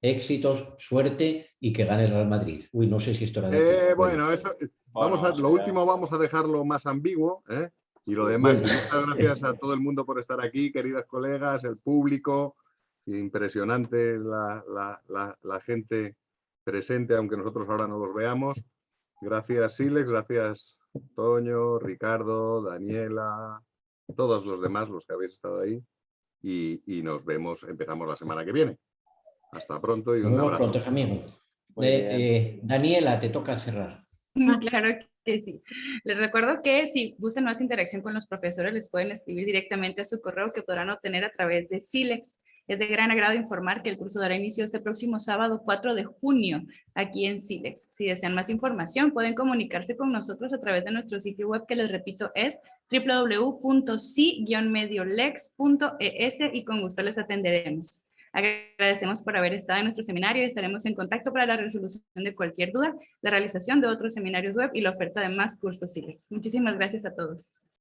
Éxitos, suerte y que gane el Real Madrid. Uy, no sé si esto era de... Bueno, eso, lo último vamos a dejarlo más ambiguo, y lo demás. Bueno. Muchas gracias a todo el mundo por estar aquí, queridas colegas, el público. Impresionante la gente presente, aunque nosotros ahora no los veamos. Gracias, Silex, gracias, Toño, Ricardo, Daniela, todos los demás, los que habéis estado ahí. Y nos vemos, empezamos la semana que viene. Hasta pronto y un abrazo. Nos vemos pronto, amigos. Daniela, te toca cerrar. Claro que sí. Les recuerdo que si gustan más interacción con los profesores, les pueden escribir directamente a su correo, que podrán obtener a través de Silex. Es de gran agrado informar que el curso dará inicio este próximo sábado 4 de junio aquí en Silex. Si desean más información, pueden comunicarse con nosotros a través de nuestro sitio web, que les repito es www.si-mediolex.es, y con gusto les atenderemos. Agradecemos por haber estado en nuestro seminario y estaremos en contacto para la resolución de cualquier duda, la realización de otros seminarios web y la oferta de más cursos Silex. Muchísimas gracias a todos.